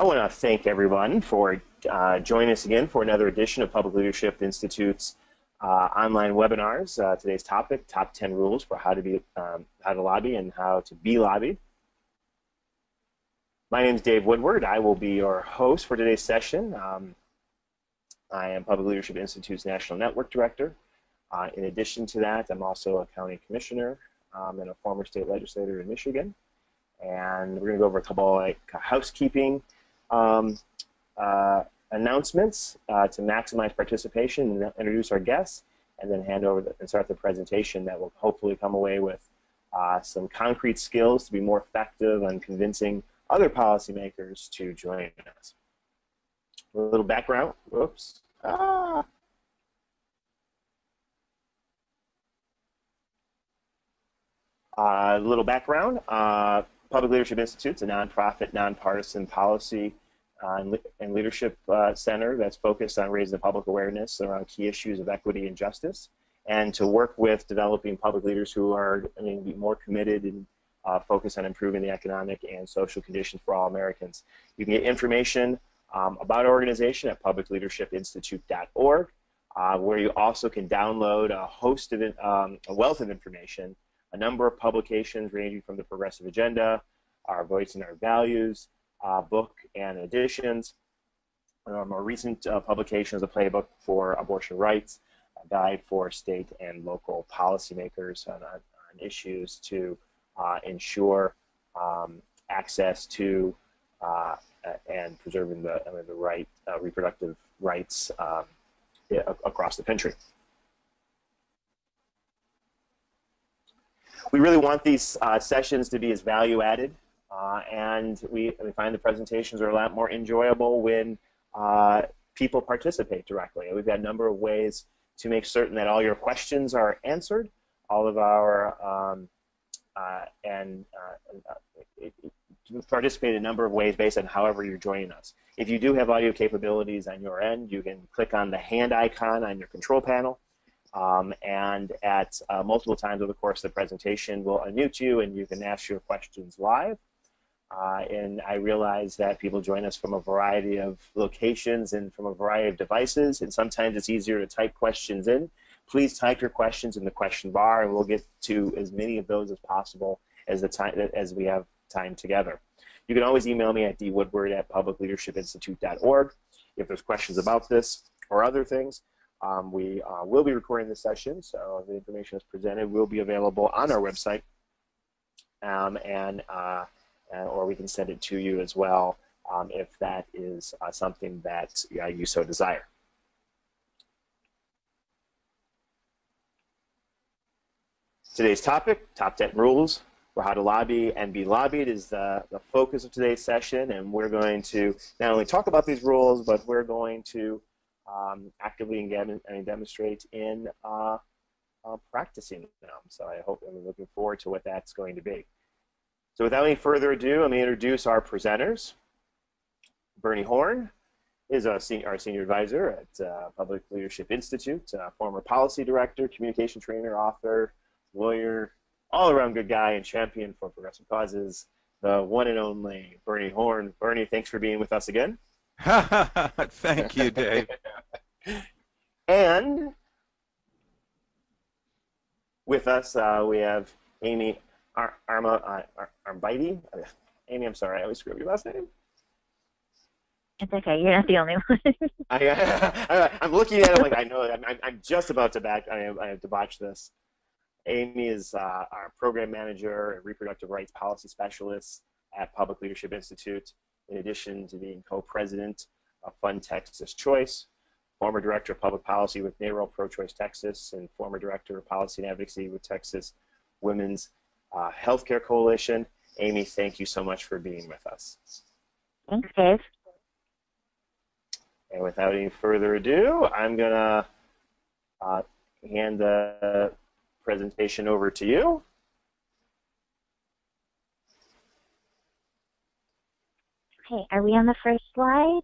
I want to thank everyone for joining us again for another edition of Public Leadership Institute's online webinars. Today's topic: top 10 rules for how to lobby and how to be lobbied. My name is Dave Woodward. I will be your host for today's session. I am Public Leadership Institute's National Network Director. In addition to that, I'm also a county commissioner and a former state legislator in Michigan. And we're going to go over a couple of housekeeping announcements to maximize participation and introduce our guests, and then hand over and start the presentation that will hopefully come away with some concrete skills to be more effective on convincing other policymakers to join us. A little background. Whoops. A little background. Public Leadership Institute is a nonprofit, nonpartisan policy and leadership center that's focused on raising the public awareness around key issues of equity and justice, and to work with developing public leaders who are be more committed and focused on improving the economic and social conditions for all Americans. You can get information about our organization at publicleadershipinstitute.org, where you also can download a wealth of information, a number of publications ranging from the Progressive Agenda, Our Voice and Our Values, book and editions. More recent publications, a playbook for abortion rights, a guide for state and local policymakers on issues to ensure access to and preserving the reproductive rights across the country. We really want these sessions to be as value-added, and we find the presentations are a lot more enjoyable when people participate directly. We've got a number of ways to make certain that all your questions are answered. All of our participate in a number of ways based on however you're joining us. If you do have audio capabilities on your end, you can click on the hand icon on your control panel. And at multiple times over the course of the presentation, we'll unmute you and you can ask your questions live. And I realize that people join us from a variety of locations and from a variety of devices, and sometimes it's easier to type questions in. Please type your questions in the question bar, and we'll get to as many of those as possible as we have time together. You can always email me at dwoodward@publicleadershipinstitute.org if there's questions about this or other things. We will be recording this session, so the information that's presented will be available on our website, or we can send it to you as well if that is something that you so desire. Today's topic, top 10 rules for how to lobby and be lobbied, is the focus of today's session, and we're going to not only talk about these rules, but we're going to actively engage and demonstrate in practicing them. So I'm looking forward to what that's going to be. So without any further ado, let me introduce our presenters. Bernie Horn is our senior advisor at Public Leadership Institute, former policy director, communication trainer, author, lawyer, all-around good guy, and champion for progressive causes, the one and only Bernie Horn. Bernie, thanks for being with us again. Thank you, Dave. And with us, we have Amy Armbide. Amy, I'm sorry, I always screw up your last name. It's okay. You're not the only one. I'm looking at it like I know. I'm just about to I have to botch this. Amy is our program manager and reproductive rights policy specialist at Public Leadership Institute, in addition to being co-president of Fund Texas Choice, former director of public policy with NARAL Pro-Choice Texas, and former director of policy and advocacy with Texas Women's Healthcare Coalition. Amy, thank you so much for being with us. Thanks, Dave. And without any further ado, I'm going to hand the presentation over to you. Okay, are we on the first slide?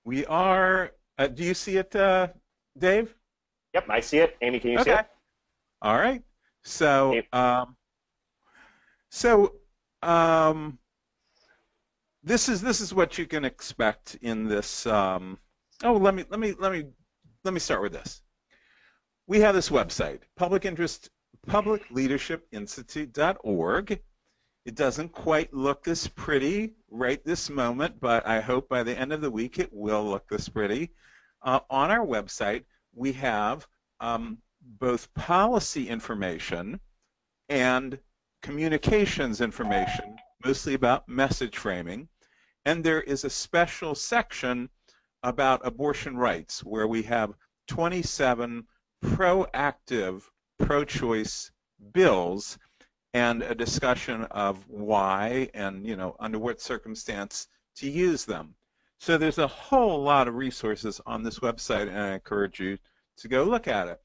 We are. Do you see it, Dave? Yep, I see it. Amy, can you see it? All right. So, this is what you can expect in this. Let me start with this. We have this website, publicleadershipinstitute.org. It doesn't quite look this pretty right this moment, but I hope by the end of the week it will look this pretty. On our website, we have both policy information and communications information, mostly about message framing. And there is a special section about abortion rights where we have 27 proactive pro-choice bills and a discussion of why and, under what circumstance to use them. So there's a whole lot of resources on this website, and I encourage you to go look at it.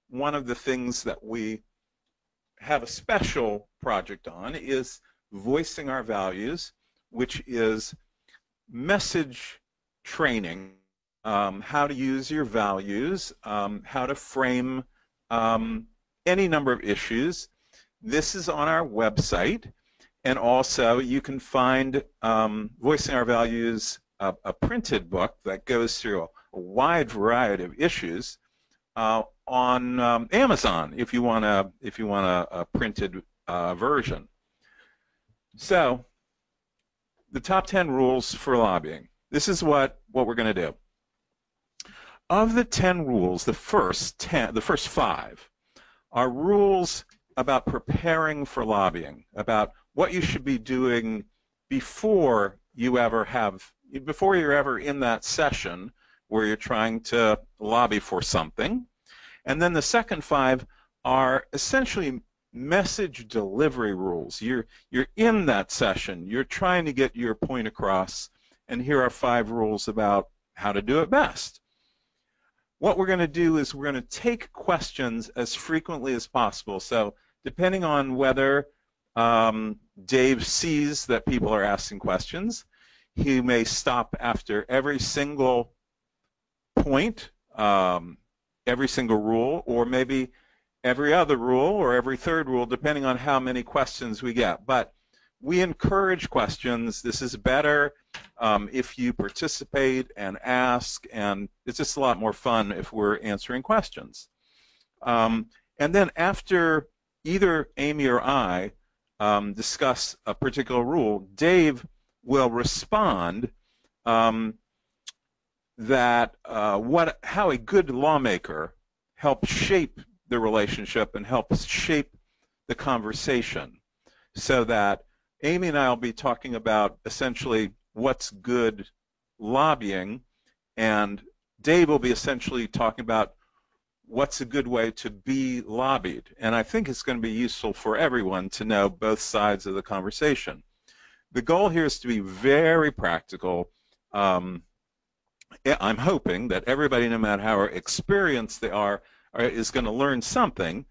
One of the things that we have a special project on is Voicing Our Values, which is message training, how to use your values, how to frame any number of issues. This is on our website, and also you can find Voicing Our Values, a printed book that goes through a wide variety of issues on Amazon if you want a printed version. So the top 10 rules for lobbying. This is what we're going to do. Of the 10 rules, the first 5 are rules about preparing for lobbying, about what you should be doing before you're ever in that session where you're trying to lobby for something. And then the second 5 are essentially message delivery rules. You're in that session, you're trying to get your point across, and here are 5 rules about how to do it best. What we're going to do is we're going to take questions as frequently as possible. So depending on whether Dave sees that people are asking questions, he may stop after every single point, every single rule, or maybe every other rule or every third rule, depending on how many questions we get. But we encourage questions. This is better if you participate and ask, and it's just a lot more fun if we're answering questions. And then after either Amy or I discuss a particular rule, Dave will respond how a good lawmaker helps shape the relationship and helps shape the conversation, so that Amy and I will be talking about essentially what's good lobbying, and Dave will be essentially talking about what's a good way to be lobbied. And I think it's going to be useful for everyone to know both sides of the conversation. The goal here is to be very practical. I'm hoping that everybody, no matter how experienced they are, is going to learn something.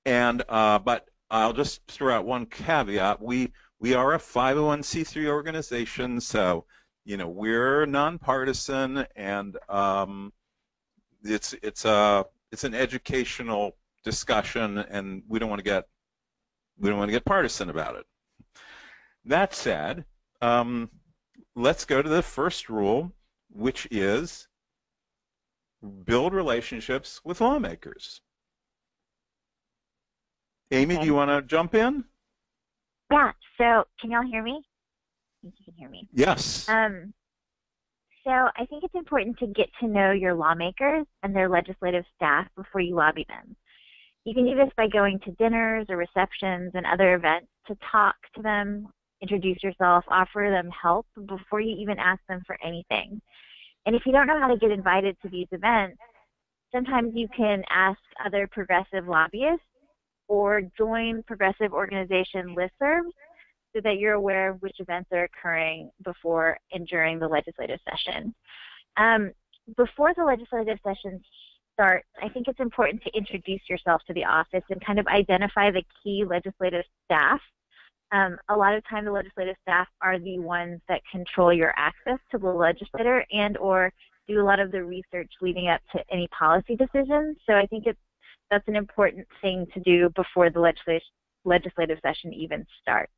And but I'll just throw out one caveat. We are a 501c3 organization, so we're nonpartisan, and it's an educational discussion, and we don't want to get partisan about it. That said, let's go to the first rule, which is build relationships with lawmakers. Amy, do you want to jump in? Yeah, so can y'all hear me? I think you can hear me. Yes. So I think it's important to get to know your lawmakers and their legislative staff before you lobby them. You can do this by going to dinners or receptions and other events to talk to them, introduce yourself, offer them help before you even ask them for anything. And if you don't know how to get invited to these events, sometimes you can ask other progressive lobbyists or join progressive organization listservs so that you're aware of which events are occurring before and during the legislative session. Before the legislative session starts, I think it's important to introduce yourself to the office and kind of identify the key legislative staff. A lot of time the legislative staff are the ones that control your access to the legislator and or do a lot of the research leading up to any policy decisions. So I think that's an important thing to do before the legislative session even starts.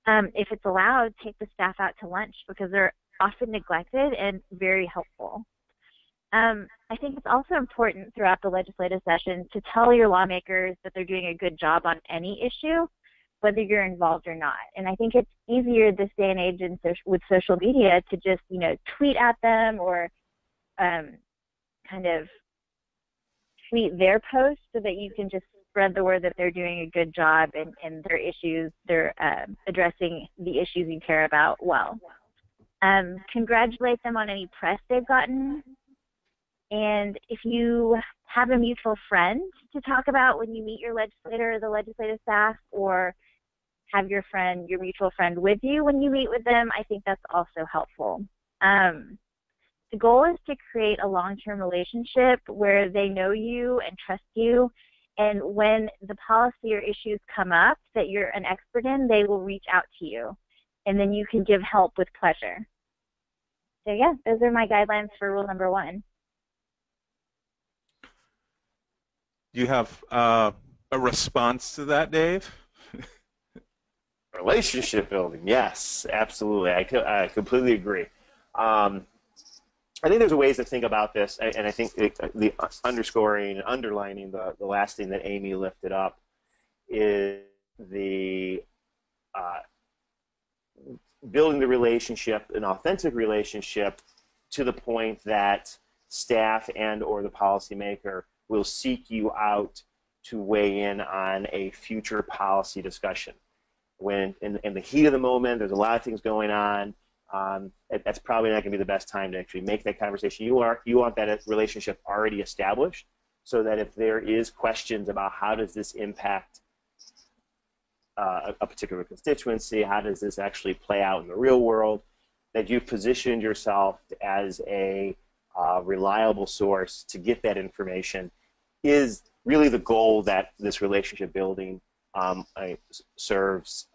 If it's allowed, take the staff out to lunch because they're often neglected and very helpful. I think it's also important throughout the legislative session to tell your lawmakers that they're doing a good job on any issue, whether you're involved or not. And I think it's easier this day and age with social media to just, tweet at them or kind of tweet their posts so that you can just spread the word that they're doing a good job and their issues, they're addressing the issues you care about well. Congratulate them on any press they've gotten. And if you have a mutual friend to talk about when you meet your legislator or the legislative staff, or have your mutual friend with you when you meet with them, I think that's also helpful. The goal is to create a long-term relationship where they know you and trust you, and when the policy or issues come up that you're an expert in, they will reach out to you, and then you can give help with pleasure. So yeah, those are my guidelines for rule number 1. Do you have a response to that, Dave? Relationship building, yes, absolutely. I completely agree. I think there's ways to think about this, and I think the underscoring and underlining the last thing that Amy lifted up is the building the relationship, an authentic relationship, to the point that staff and or the policymaker will seek you out to weigh in on a future policy discussion. When in the heat of the moment, there's a lot of things going on. That's probably not going to be the best time to actually make that conversation. You want that relationship already established, so that if there is questions about how does this impact a particular constituency, how does this actually play out in the real world, that you've positioned yourself as a reliable source to get that information, is really the goal that this relationship building serves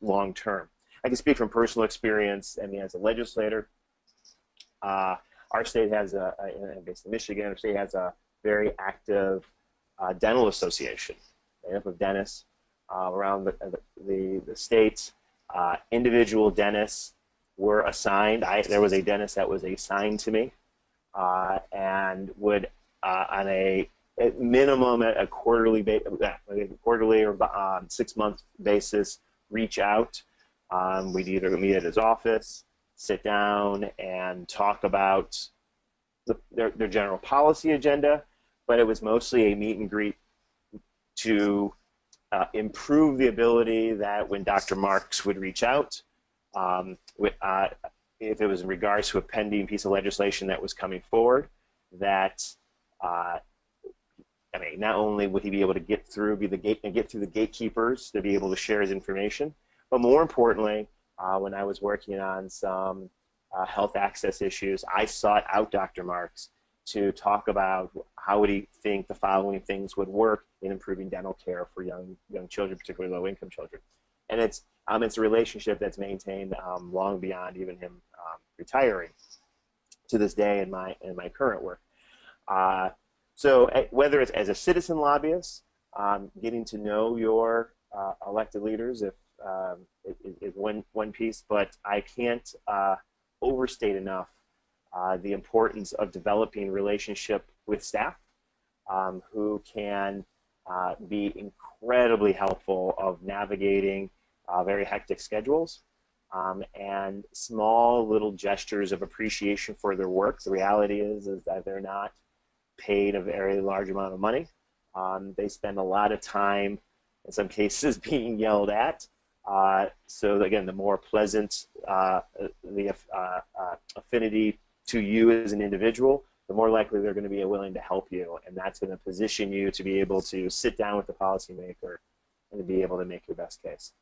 long term. I can speak from personal experience. I mean, as a legislator, our state has based in Michigan, our state has a very active dental association, made up of dentists around the state. Individual dentists were assigned. There was a dentist that was assigned to me, and would on a minimum a quarterly or 6-month basis reach out. We'd either meet at his office, sit down, and talk about their general policy agenda, but it was mostly a meet and greet to improve the ability that when Dr. Marks would reach out, if it was in regards to a pending piece of legislation that was coming forward, that I mean, not only would he be able to get through the gatekeepers to be able to share his information, but more importantly, when I was working on some health access issues, I sought out Dr. Marks to talk about how would he think the following things would work in improving dental care for young children, particularly low-income children. And it's a relationship that's maintained long beyond even him retiring to this day in my current work. So whether it's as a citizen lobbyist, getting to know your elected leaders is one piece, but I can't overstate enough the importance of developing relationship with staff who can be incredibly helpful of navigating very hectic schedules and small little gestures of appreciation for their work. The reality is that they're not paid a very large amount of money. They spend a lot of time, in some cases, being yelled at. So again, the more pleasant the affinity to you as an individual, the more likely they're going to be willing to help you, and that's going to position you to be able to sit down with the policymaker and to be able to make your best case.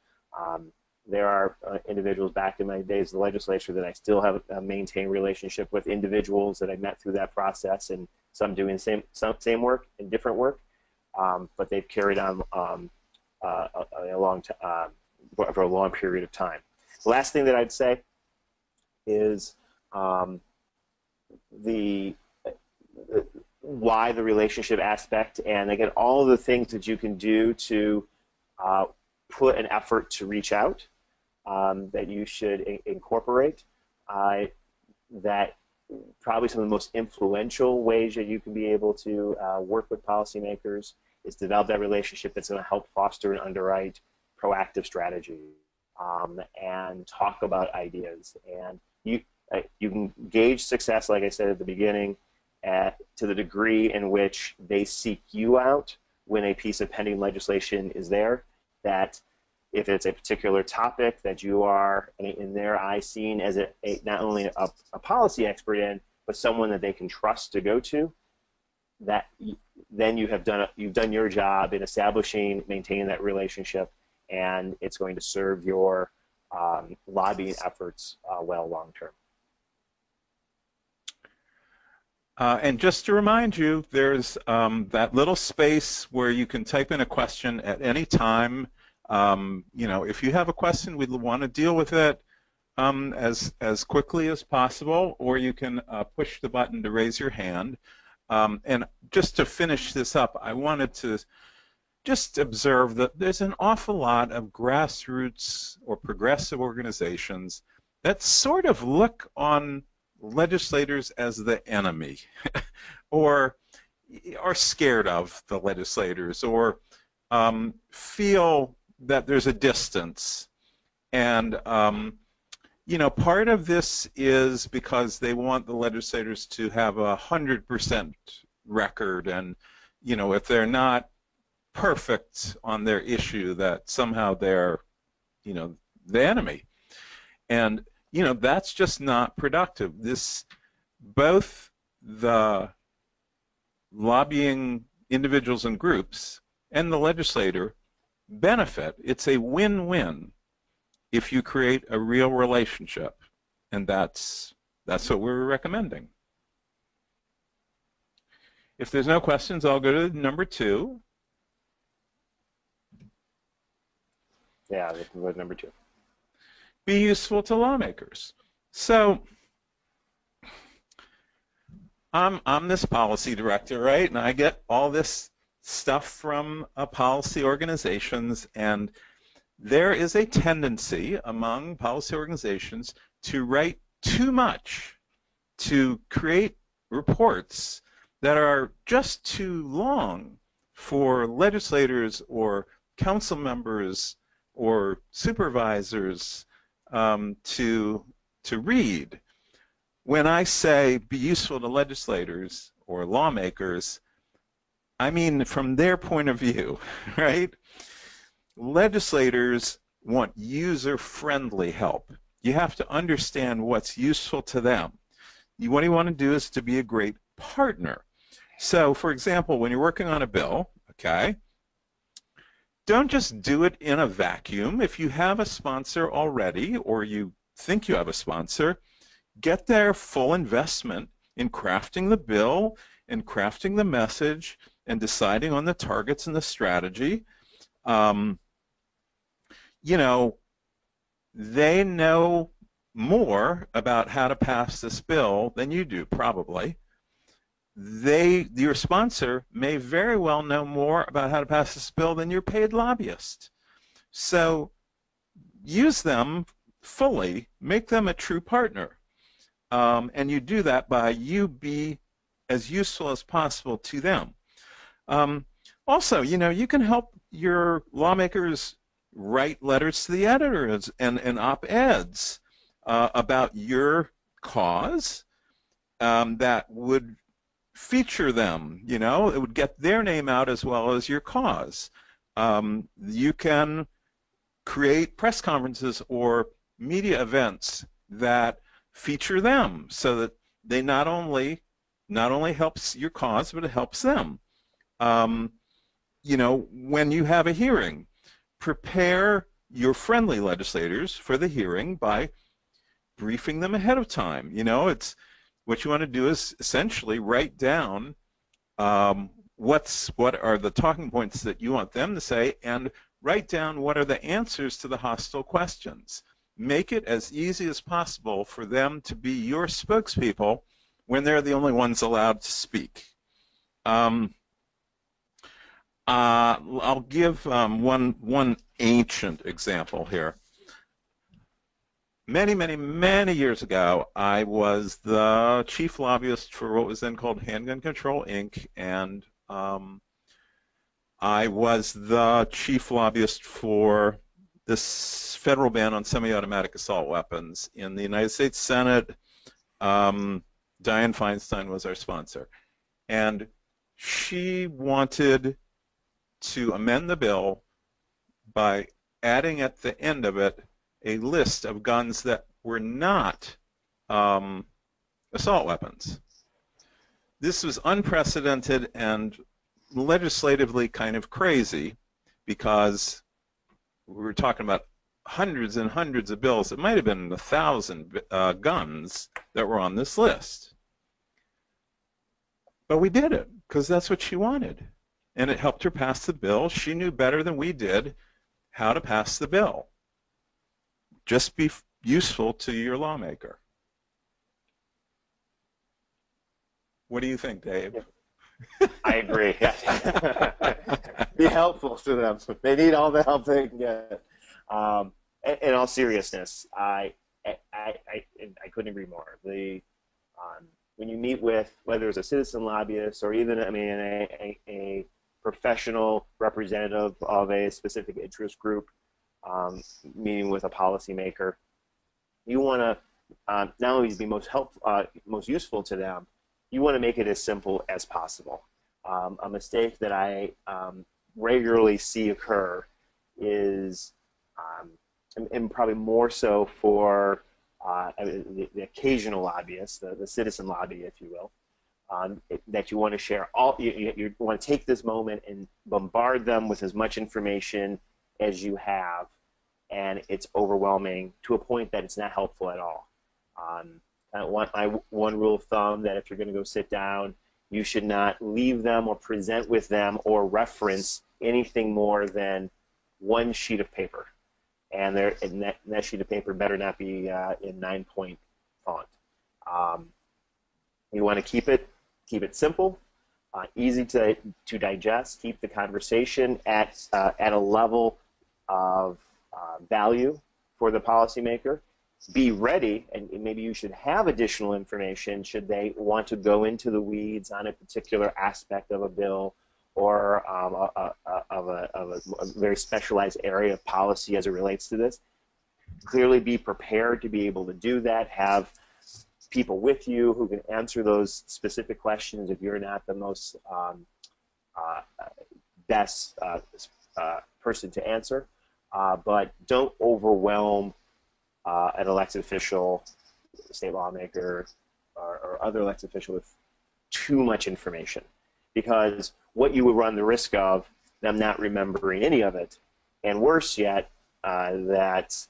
There are individuals back in my days in the legislature that I still have a maintained relationship with, individuals that I met through that process, and some doing the same work and different work, but they've carried on for a long period of time. The last thing that I'd say is why the relationship aspect, and again, all of the things that you can do to put an effort to reach out. that you should incorporate. That probably some of the most influential ways that you can be able to work with policymakers is develop that relationship that's going to help foster and underwrite proactive strategy, and talk about ideas. And you can gauge success, like I said at the beginning, to the degree in which they seek you out when a piece of pending legislation is there. That if it's a particular topic that you are, in their eyes, seen as not only a policy expert in, but someone that they can trust to go to, that then you've done your job in establishing, maintaining that relationship, and it's going to serve your lobbying efforts well long term. And just to remind you, there's that little space where you can type in a question at any time. If you have a question, we'd want to deal with it as quickly as possible, or you can push the button to raise your hand. And just to finish this up, I wanted to just observe that there's an awful lot of grassroots or progressive organizations that sort of look on legislators as the enemy or are scared of the legislators, or feel that there's a distance. And part of this is because they want the legislators to have 100% record, and if they're not perfect on their issue, that somehow they're the enemy. And that's just not productive. Both the lobbying individuals and groups and the legislator benefit. It's a win-win if you create a real relationship, and that's what we're recommending. If there's no questions, I'll go to number 2. Yeah, we can go to number 2. Be useful to lawmakers. So I'm this policy director, right? And I get all this stuff from policy organizations, and there is a tendency among policy organizations to write too much, to create reports that are just too long for legislators or council members or supervisors to read. When I say be useful to legislators or lawmakers, I mean from their point of view, right? Legislators want user-friendly help. You have to understand what's useful to them. What you want to do is to be a great partner. So, for example, when you're working on a bill, okay, don't just do it in a vacuum. If you have a sponsor already, or you think you have a sponsor, get their full investment in crafting the bill and crafting the message and deciding on the targets and the strategy. They know more about how to pass this bill than you do, probably. Your sponsor may very well know more about how to pass this bill than your paid lobbyist. So use them fully, make them a true partner. And you do that by you be as useful as possible to them. Also, you can help your lawmakers write letters to the editors and op-eds about your cause that would feature them. It would get their name out as well as your cause. You can create press conferences or media events that feature them, so that they not only helps your cause, but it helps them. When you have a hearing, prepare your friendly legislators for the hearing by briefing them ahead of time. It's what you want to do is essentially write down what are the talking points that you want them to say, and write down what are the answers to the hostile questions. Make it as easy as possible for them to be your spokespeople when they're the only ones allowed to speak. I'll give one ancient example here. many, many, many years ago, I was the chief lobbyist for what was then called Handgun Control, Inc., and I was the chief lobbyist for this federal ban on semi-automatic assault weapons in the United States Senate. Dianne Feinstein was our sponsor, and she wanted to amend the bill by adding at the end of it a list of guns that were not assault weapons. This was unprecedented and legislatively kind of crazy because we were talking about hundreds and hundreds of bills. It might have been 1,000 guns that were on this list. But we did it because that's what she wanted. And it helped her pass the bill. She knew better than we did how to pass the bill. Just be useful to your lawmaker. What do you think, Dave? I agree. Be helpful to them. They need all the help they can get. In all seriousness, I couldn't agree more. When you meet with, whether it's a citizen lobbyist or even, a professional representative of a specific interest group, meeting with a policymaker, you want to not only be most useful to them, you want to make it as simple as possible. A mistake that I regularly see occur is, and probably more so for the occasional lobbyist, the citizen lobby, if you will, that you want to share all. You want to take this moment and bombard them with as much information as you have, and it's overwhelming to a point that it's not helpful at all. My one rule of thumb that if you're going to go sit down, you should not leave them or present with them or reference anything more than one sheet of paper. And that sheet of paper better not be in 9-point font. You want to keep it simple, easy to digest. Keep the conversation at a level of value for the policymaker. Be ready, and maybe you should have additional information should they want to go into the weeds on a particular aspect of a bill or of a very specialized area of policy as it relates to this. Clearly be prepared to be able to do that. Have people with you who can answer those specific questions if you're not the most best person to answer. But don't overwhelm an elected official, state lawmaker, or other elected official with too much information, because what you would run the risk of them not remembering any of it, and worse yet, that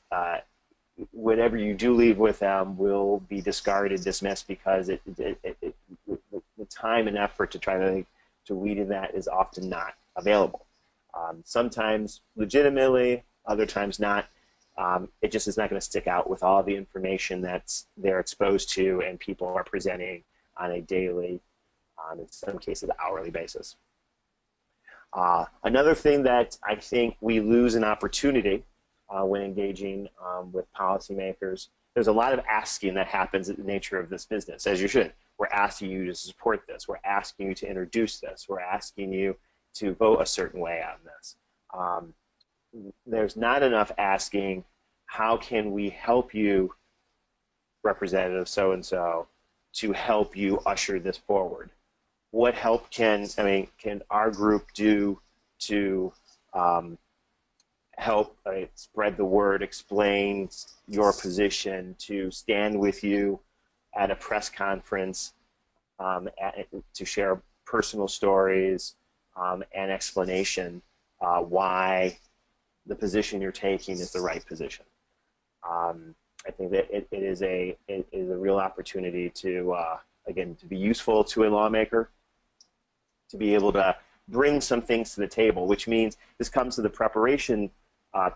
whatever you do leave with them will be discarded, dismissed, because the time and effort to try to weed in that is often not available. Sometimes legitimately, other times not. It just is not going to stick out with all the information that they're exposed to and people are presenting on a daily, in some cases, hourly basis. Another thing that I think we lose an opportunity when engaging with policymakers, there's a lot of asking that happens in the nature of this business, as you should. We're asking you to support this. We're asking you to introduce this. We're asking you to vote a certain way on this. There's not enough asking, how can we help you, Representative so-and-so, to help you usher this forward? What help can our group do to help spread the word, explain your position, to stand with you at a press conference, to share personal stories and explanation why the position you're taking is the right position. I think that it is a real opportunity to, again, to be useful to a lawmaker, to be able to bring some things to the table, which means this comes to the preparation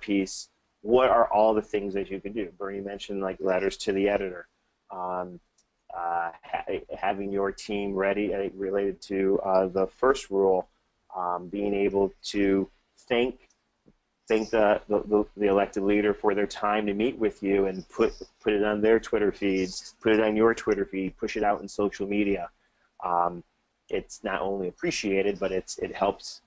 piece. What are all the things that you can do? Bernie mentioned like letters to the editor, having your team ready related to the first rule, being able to thank thank the elected leader for their time to meet with you and put it on their Twitter feed, put it on your Twitter feed, push it out in social media. It's not only appreciated, but it helps.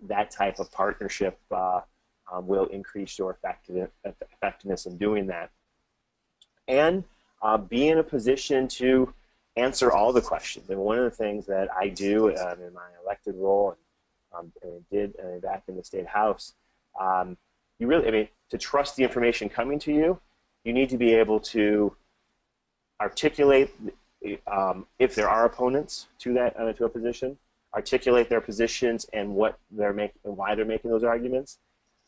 That type of partnership will increase your effectiveness in doing that. And be in a position to answer all the questions. And one of the things that I do in my elected role and did back in the state house, you really, I mean, to trust the information coming to you, you need to be able to articulate if there are opponents to that to a position, articulate their positions and what they're making and why they're making those arguments,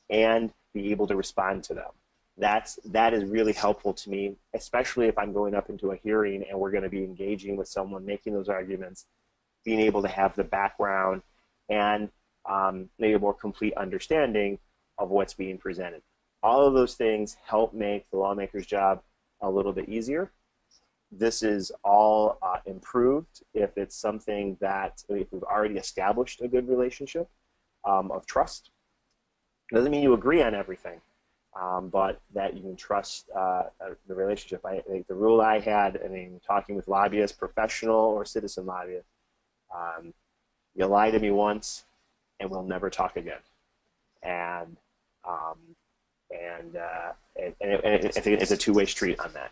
and be able to respond to them. That is really helpful to me, especially if I'm going up into a hearing and we're going to be engaging with someone making those arguments, being able to have the background and maybe a more complete understanding of what's being presented. All of those things help make the lawmaker's job a little bit easier. This is all improved if it's something that, if we've already established a good relationship of trust. It doesn't mean you agree on everything, but that you can trust the relationship. I think the rule I had, I mean, talking with lobbyists, professional or citizen lobbyists, you lie to me once and we'll never talk again. And I think it's a two-way street on that.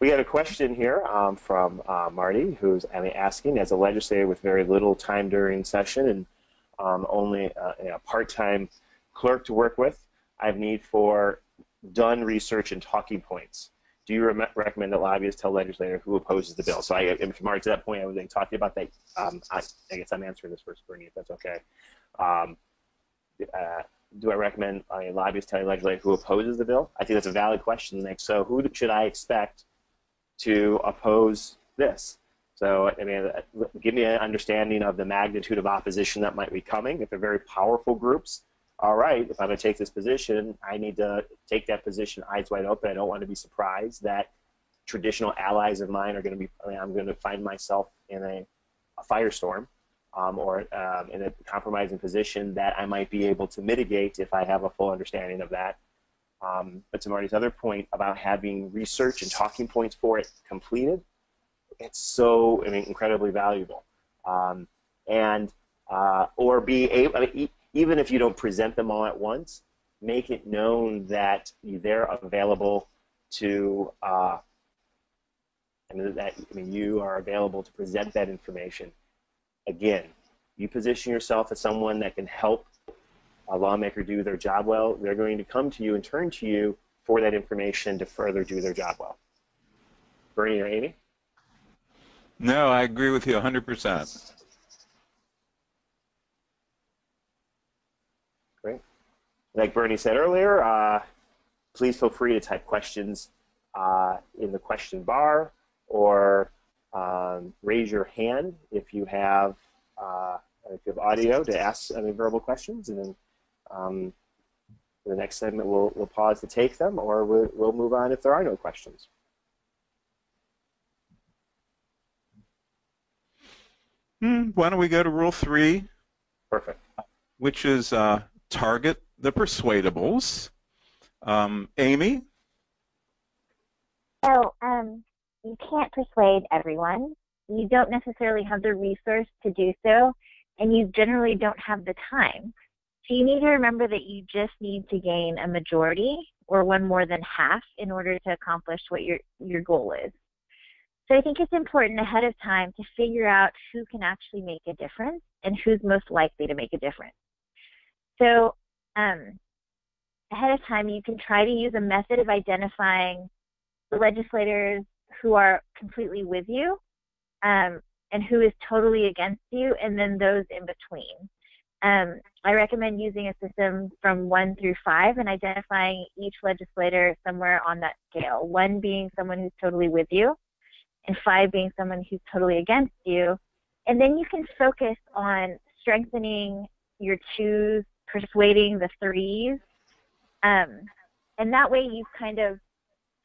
We had a question here from Marty, who's asking, as a legislator with very little time during session and only a part-time clerk to work with, I have need for done research and talking points. Do you recommend that lobbyists tell legislators who opposes the bill? So if Marty, to that point, I was talking about that. I guess I'm answering this first, Bernie, if that's okay. Do I recommend lobbyists telling legislators who opposes the bill? I think that's a valid question. Like, so who should I expect to oppose this? So, I mean, give me an understanding of the magnitude of opposition that might be coming. If they're very powerful groups, all right, if I'm going to take this position, I need to take that position eyes wide open. I don't want to be surprised that traditional allies of mine are going to be, I'm going to find myself in a firestorm. Or in a compromising position that I might be able to mitigate if I have a full understanding of that. But to Marty's other point about having research and talking points for it completed, it's so, I mean, incredibly valuable. Or be able, even if you don't present them all at once, make it known that they're available to, you are available to present that information. Again, you position yourself as someone that can help a lawmaker do their job well, they're going to come to you and turn to you for that information to further do their job well. Bernie or Amy? No, I agree with you 100%. Great. Like Bernie said earlier, please feel free to type questions in the question bar or raise your hand if you have audio to ask any verbal questions, and then the next segment we'll pause to take them, or we'll move on if there are no questions. Why don't we go to Rule 3? Perfect. Which is target the persuadables. Amy? So, you can't persuade everyone. You don't necessarily have the resource to do so, and you generally don't have the time. So you need to remember that you just need to gain a majority or one more than half in order to accomplish what your goal is. So I think it's important ahead of time to figure out who can actually make a difference and who's most likely to make a difference. So ahead of time, you can try to use a method of identifying the legislators who are completely with you and who is totally against you, and then those in between. I recommend using a system from 1 through 5 and identifying each legislator somewhere on that scale. 1 being someone who's totally with you, and 5 being someone who's totally against you. And then you can focus on strengthening your 2s, persuading the 3s. And that way you kind of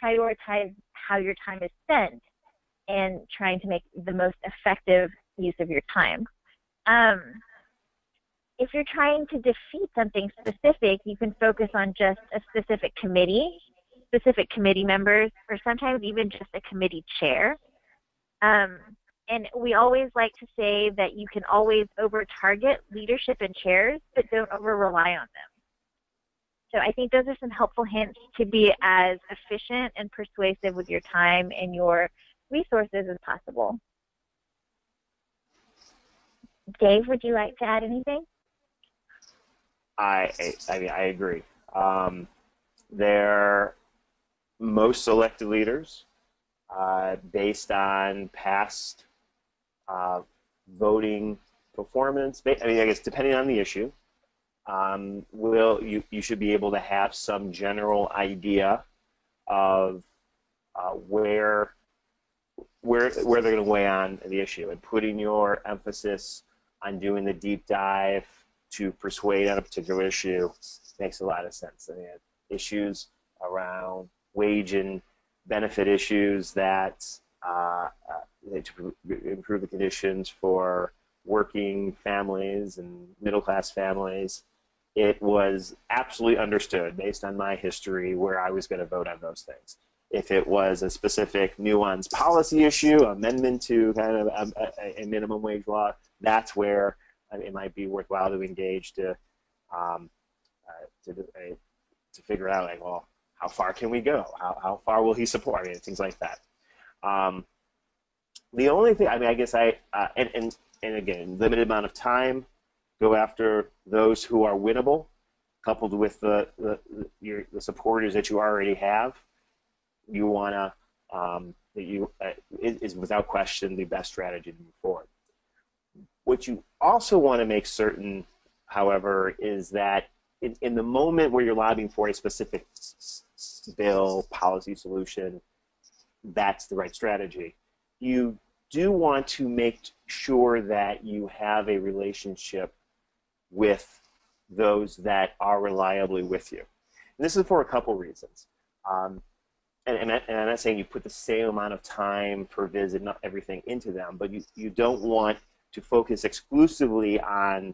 prioritize how your time is spent and trying to make the most effective use of your time. If you're trying to defeat something specific, you can focus on just a specific committee members, or sometimes even just a committee chair. And we always like to say that you can always over-target leadership and chairs, but don't over-rely on them. So I think those are some helpful hints to be as efficient and persuasive with your time and your resources as possible. Dave, would you like to add anything? I mean, I agree. Most elected leaders, based on past voting performance, I mean, I guess depending on the issue, you should be able to have some general idea of where they're going to weigh on the issue, and putting your emphasis on doing the deep dive to persuade on a particular issue makes a lot of sense. I mean, issues around wage and benefit issues that to improve the conditions for working families and middle-class families, it was absolutely understood based on my history where I was going to vote on those things. If it was a specific nuanced policy issue, amendment to kind of a minimum wage law, that's where it might be worthwhile to engage to figure out, like, well, how far can we go? How far will he support? I mean, things like that. The only thing, I mean, I guess and again, limited amount of time, go after those who are winnable, coupled with the supporters that you already have. You want to, is without question the best strategy to move forward. What you also want to make certain, however, is that in the moment where you're lobbying for a specific bill, policy solution, that's the right strategy. You do want to make sure that you have a relationship with those that are reliably with you. And this is for a couple reasons. And I'm not saying you put the same amount of time per visit, not everything into them, but you don't want to focus exclusively on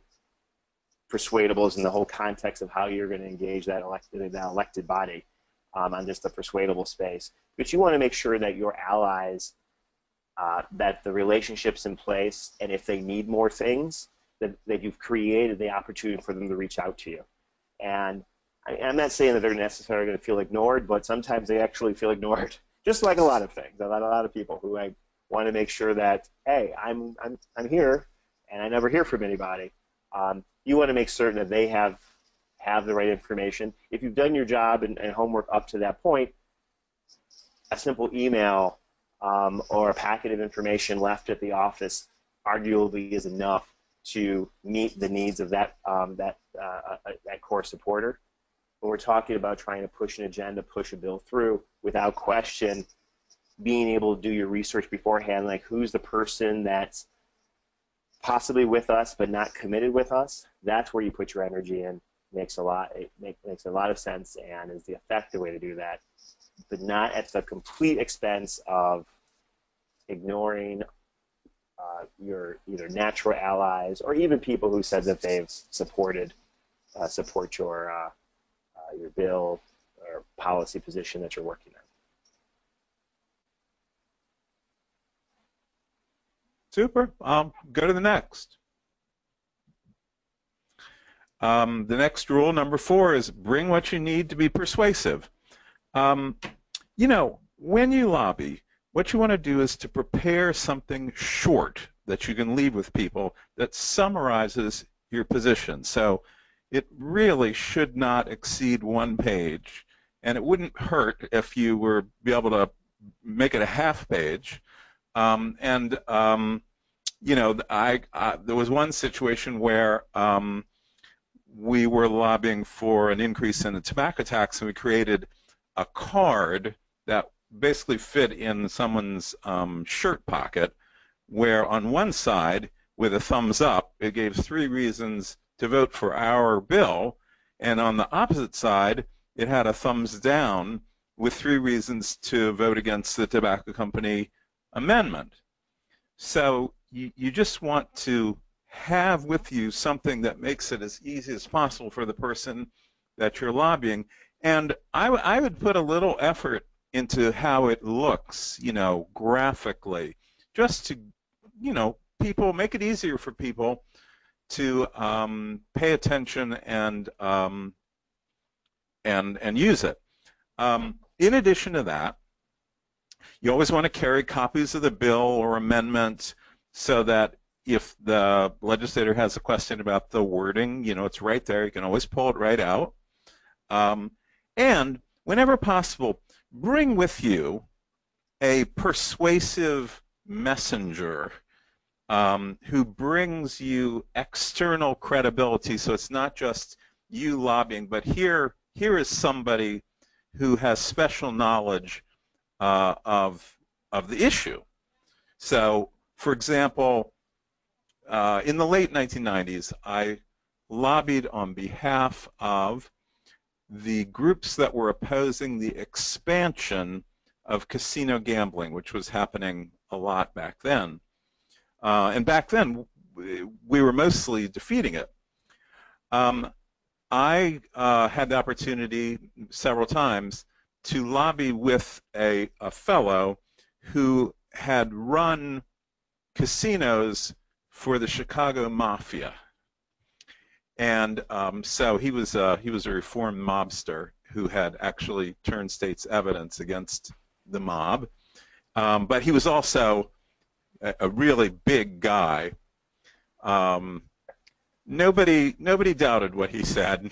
persuadables in the whole context of how you're going to engage that elected body on just the persuadable space. But you want to make sure that your allies, that the relationship's in place, and if they need more things, that you've created the opportunity for them to reach out to you. And I'm not saying that they're necessarily going to feel ignored, but sometimes they actually feel ignored, just like a lot of things. A lot of people who I want to make sure that, hey, I'm here, and I never hear from anybody. You want to make certain that they have the right information. If you've done your job and homework up to that point, a simple email or a packet of information left at the office arguably is enough to meet the needs of that core supporter. When we're talking about trying to push an agenda, push a bill through, without question, being able to do your research beforehand, like who's the person that's possibly with us but not committed with us, that's where you put your energy in. Makes a lot of sense, and is the effective way to do that, but not at the complete expense of ignoring your either natural allies or even people who said that they've support your bill or policy position that you're working on. Super. Go to the next. The next rule, number 4, is bring what you need to be persuasive. You know, when you lobby, what you want to do is to prepare something short that you can leave with people that summarizes your position. So it really should not exceed 1 page, and it wouldn't hurt if you were be able to make it a half page. You know, there was one situation where we were lobbying for an increase in the tobacco tax, and we created a card that basically fit in someone's shirt pocket, where on one side, with a thumbs up, it gave 3 reasons to vote for our bill, and on the opposite side, it had a thumbs down with 3 reasons to vote against the tobacco company amendment. So you just want to have with you something that makes it as easy as possible for the person that you're lobbying. And I would put a little effort into how it looks, graphically, just to, people, make it easier for people to pay attention and use it. In addition to that, you always want to carry copies of the bill or amendment so that if the legislator has a question about the wording, it's right there. You can always pull it right out. And whenever possible, bring with you a persuasive messenger who brings you external credibility. So it's not just you lobbying, but here is somebody who has special knowledge of the issue. So, for example, in the late 1990s, I lobbied on behalf of the groups that were opposing the expansion of casino gambling, which was happening a lot back then. And back then, we were mostly defeating it. I had the opportunity several times to lobby with a fellow who had run casinos for the Chicago Mafia. And so he was a reformed mobster who had actually turned state's evidence against the mob. But he was also a really big guy. Nobody doubted what he said.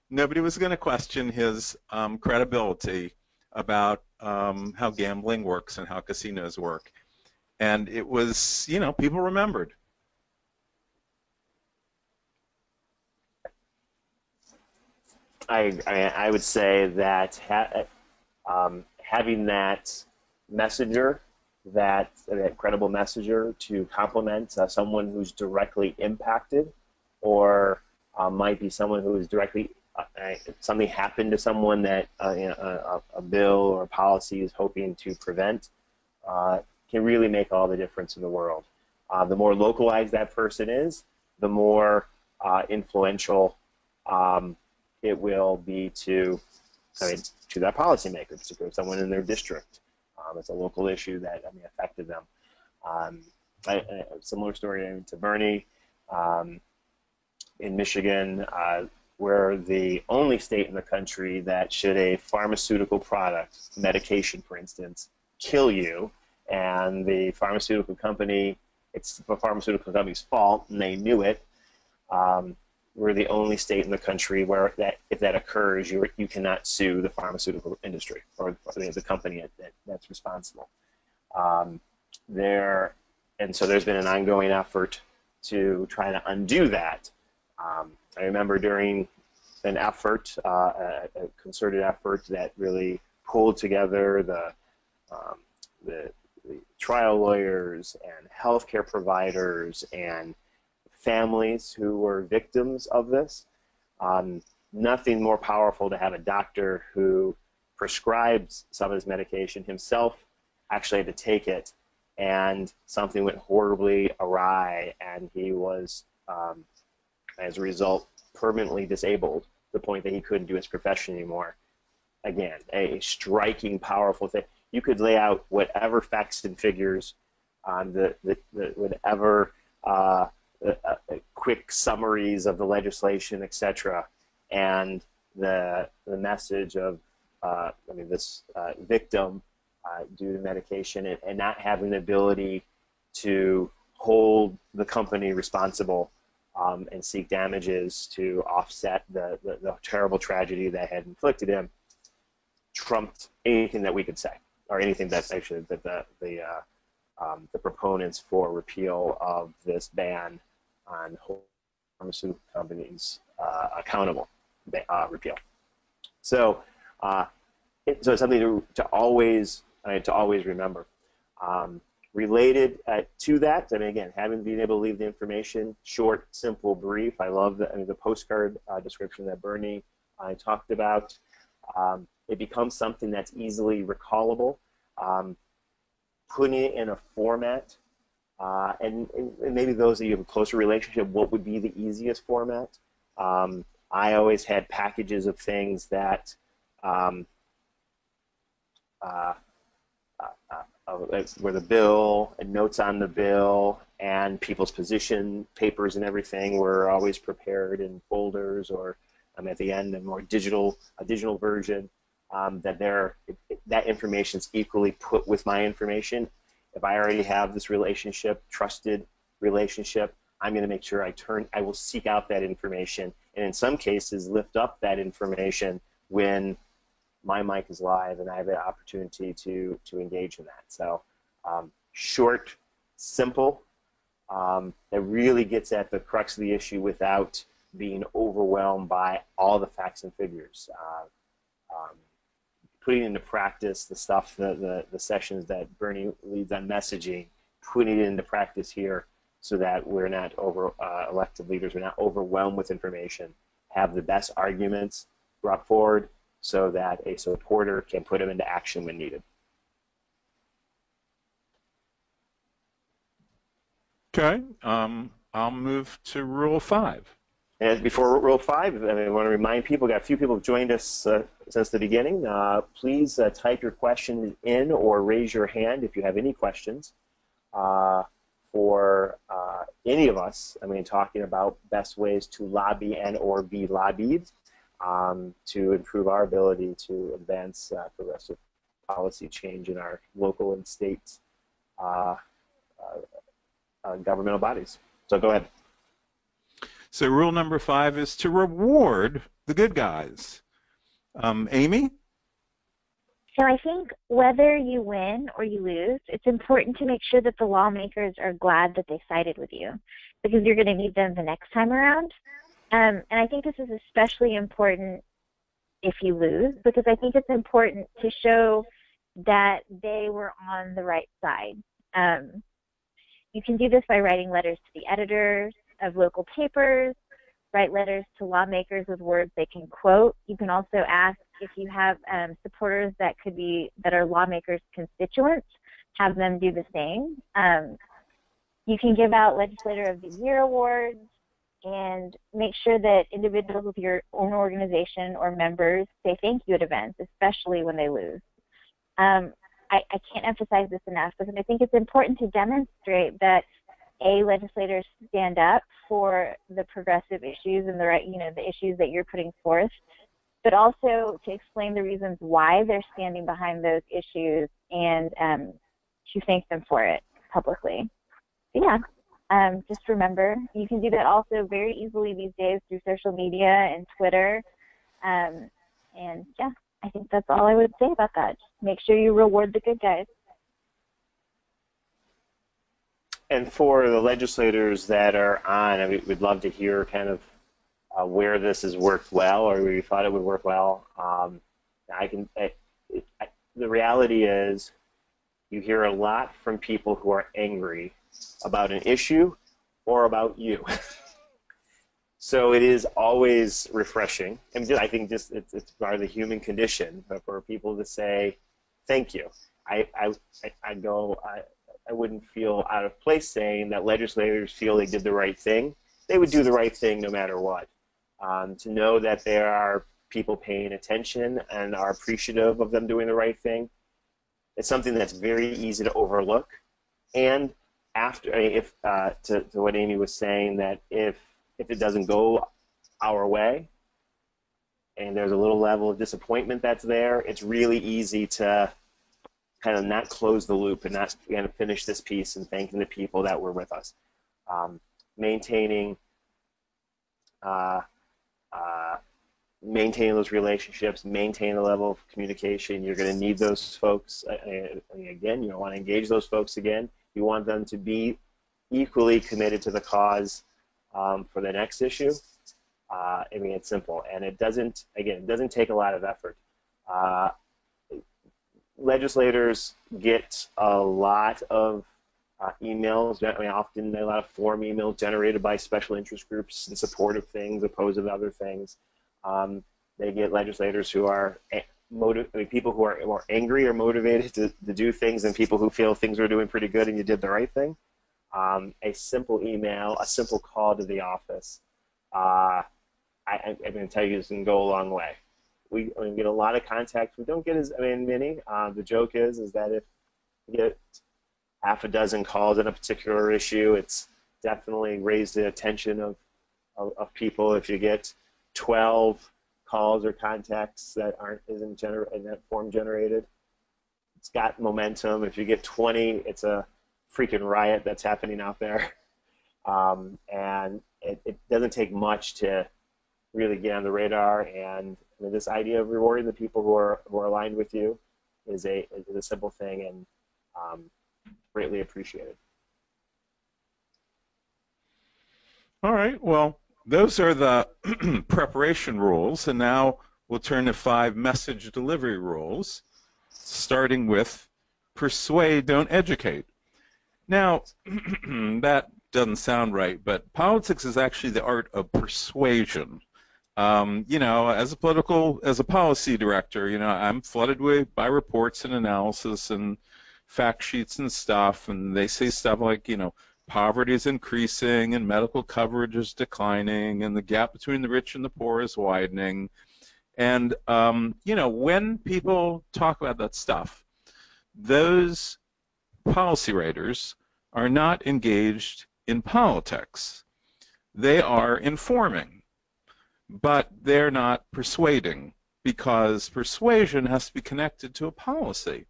Nobody was going to question his credibility about how gambling works and how casinos work. And it was, people remembered. I would say that having that messenger, that credible messenger to complement someone who's directly impacted, or might be someone who is directly something happened to someone that a bill or a policy is hoping to prevent, can really make all the difference in the world. The more localized that person is, the more influential it will be to that policymaker, particularly someone in their district. It's a local issue that affected them. A similar story to Bernie in Michigan. We're the only state in the country that should a pharmaceutical product, medication for instance, kill you, and the pharmaceutical company, it's the pharmaceutical company's fault, and they knew it. We're the only state in the country where if that occurs, you cannot sue the pharmaceutical industry or the company that's responsible. And so there's been an ongoing effort to try to undo that. I remember during an effort, a concerted effort that really pulled together the trial lawyers and healthcare providers and families who were victims of this. Nothing more powerful to have a doctor who prescribes some of his medication himself actually had to take it, and something went horribly awry, and he was, as a result, permanently disabled to the point that he couldn't do his profession anymore. Again, a striking, powerful thing. You could lay out whatever facts and figures on whatever quick summaries of the legislation, etc., and the message of this victim due to medication and not having the ability to hold the company responsible and seek damages to offset the terrible tragedy that had inflicted him, trumped anything that we could say, or anything that's actually the proponents for repeal of this ban on pharmaceutical companies accountable repeal. So, so it's something to always remember. Related to that, again, being able to leave the information short, simple, brief. I love the postcard description that Bernie talked about. It becomes something that's easily recallable. Putting it in a format And maybe those that you have a closer relationship, what would be the easiest format? I always had packages of things that were the bill and notes on the bill and people's position papers and everything were always prepared in folders, or at the end a digital version, that information is equally put with my information. If I already have this relationship, trusted relationship, I'm going to make sure I will seek out that information, and in some cases lift up that information when my mic is live and I have the opportunity to engage in that. So short, simple, that really gets at the crux of the issue without being overwhelmed by all the facts and figures. Putting into practice the stuff, the sessions that Bernie leads on messaging, putting it into practice here so that we're not elected leaders, we're not overwhelmed with information, have the best arguments brought forward so that a supporter can put them into action when needed. Okay, I'll move to Rule 5. And before Rule 5, I want to remind people, got a few people have joined us since the beginning. Please type your questions in or raise your hand if you have any questions for any of us. Talking about best ways to lobby and or be lobbied to improve our ability to advance progressive policy change in our local and state governmental bodies. So go ahead. So rule number 5 is to reward the good guys. Amy? So I think whether you win or you lose, it's important to make sure that the lawmakers are glad that they sided with you, because you're going to need them the next time around. And I think this is especially important if you lose, because I think it's important to show that they were on the right side. You can do this by writing letters to the editors of local papers, write letters to lawmakers with words they can quote. You can also ask if you have supporters that are lawmakers' constituents, have them do the same. You can give out Legislator of the Year awards and make sure that individuals with your own organization or members say thank you at events, especially when they lose. I can't emphasize this enough, because I think it's important to demonstrate that legislators stand up for the progressive issues and the issues that you're putting forth, but also to explain the reasons why they're standing behind those issues and to thank them for it publicly. But yeah, just remember, you can do that also very easily these days through social media and Twitter. And yeah, I think that's all I would say about that. Just make sure you reward the good guys. And for the legislators that are on, we'd love to hear kind of where this has worked well, or where you thought it would work well. The reality is, you hear a lot from people who are angry about an issue or about you. So it is always refreshing. I think it's part of the human condition for people to say thank you. I wouldn't feel out of place saying that legislators feel they did the right thing. They would do the right thing no matter what. To know that there are people paying attention and are appreciative of them doing the right thing, it's something that's very easy to overlook. And to what Amy was saying, that if it doesn't go our way and there's a little level of disappointment that's there, it's really easy to kind of not close the loop and not kind of finish this piece and thanking the people that were with us. Maintaining those relationships, maintain the level of communication. You're going to need those folks again. You don't want to engage those folks again. You want them to be equally committed to the cause for the next issue. It's simple, and it doesn't take a lot of effort. Legislators get a lot of emails. Often a lot of form emails generated by special interest groups in support of things, opposed to other things. They get legislators who are people who are more angry or motivated to do things, and people who feel things are doing pretty good and you did the right thing. a simple email, a simple call to the office. I'm going to tell you, this can go a long way. We get a lot of contacts. We don't get as many. The joke is that if you get half a dozen calls on a particular issue, it's definitely raised the attention of people. If you get 12 calls or contacts that isn't in that form generated, it's got momentum. If you get 20, it's a freaking riot that's happening out there. And it doesn't take much to really get on the radar. And this idea of rewarding the people who are aligned with you is a simple thing, and greatly appreciated. All right. Well, those are the preparation rules, and now we'll turn to 5 message delivery rules, starting with persuade, don't educate. Now, that doesn't sound right, but politics is actually the art of persuasion. As a policy director, I'm flooded by reports and analysis and fact sheets and stuff, and they say stuff like, poverty is increasing and medical coverage is declining and the gap between the rich and the poor is widening. And, when people talk about that stuff, those policy writers are not engaged in politics. They are informing, but they're not persuading, because persuasion has to be connected to a policy.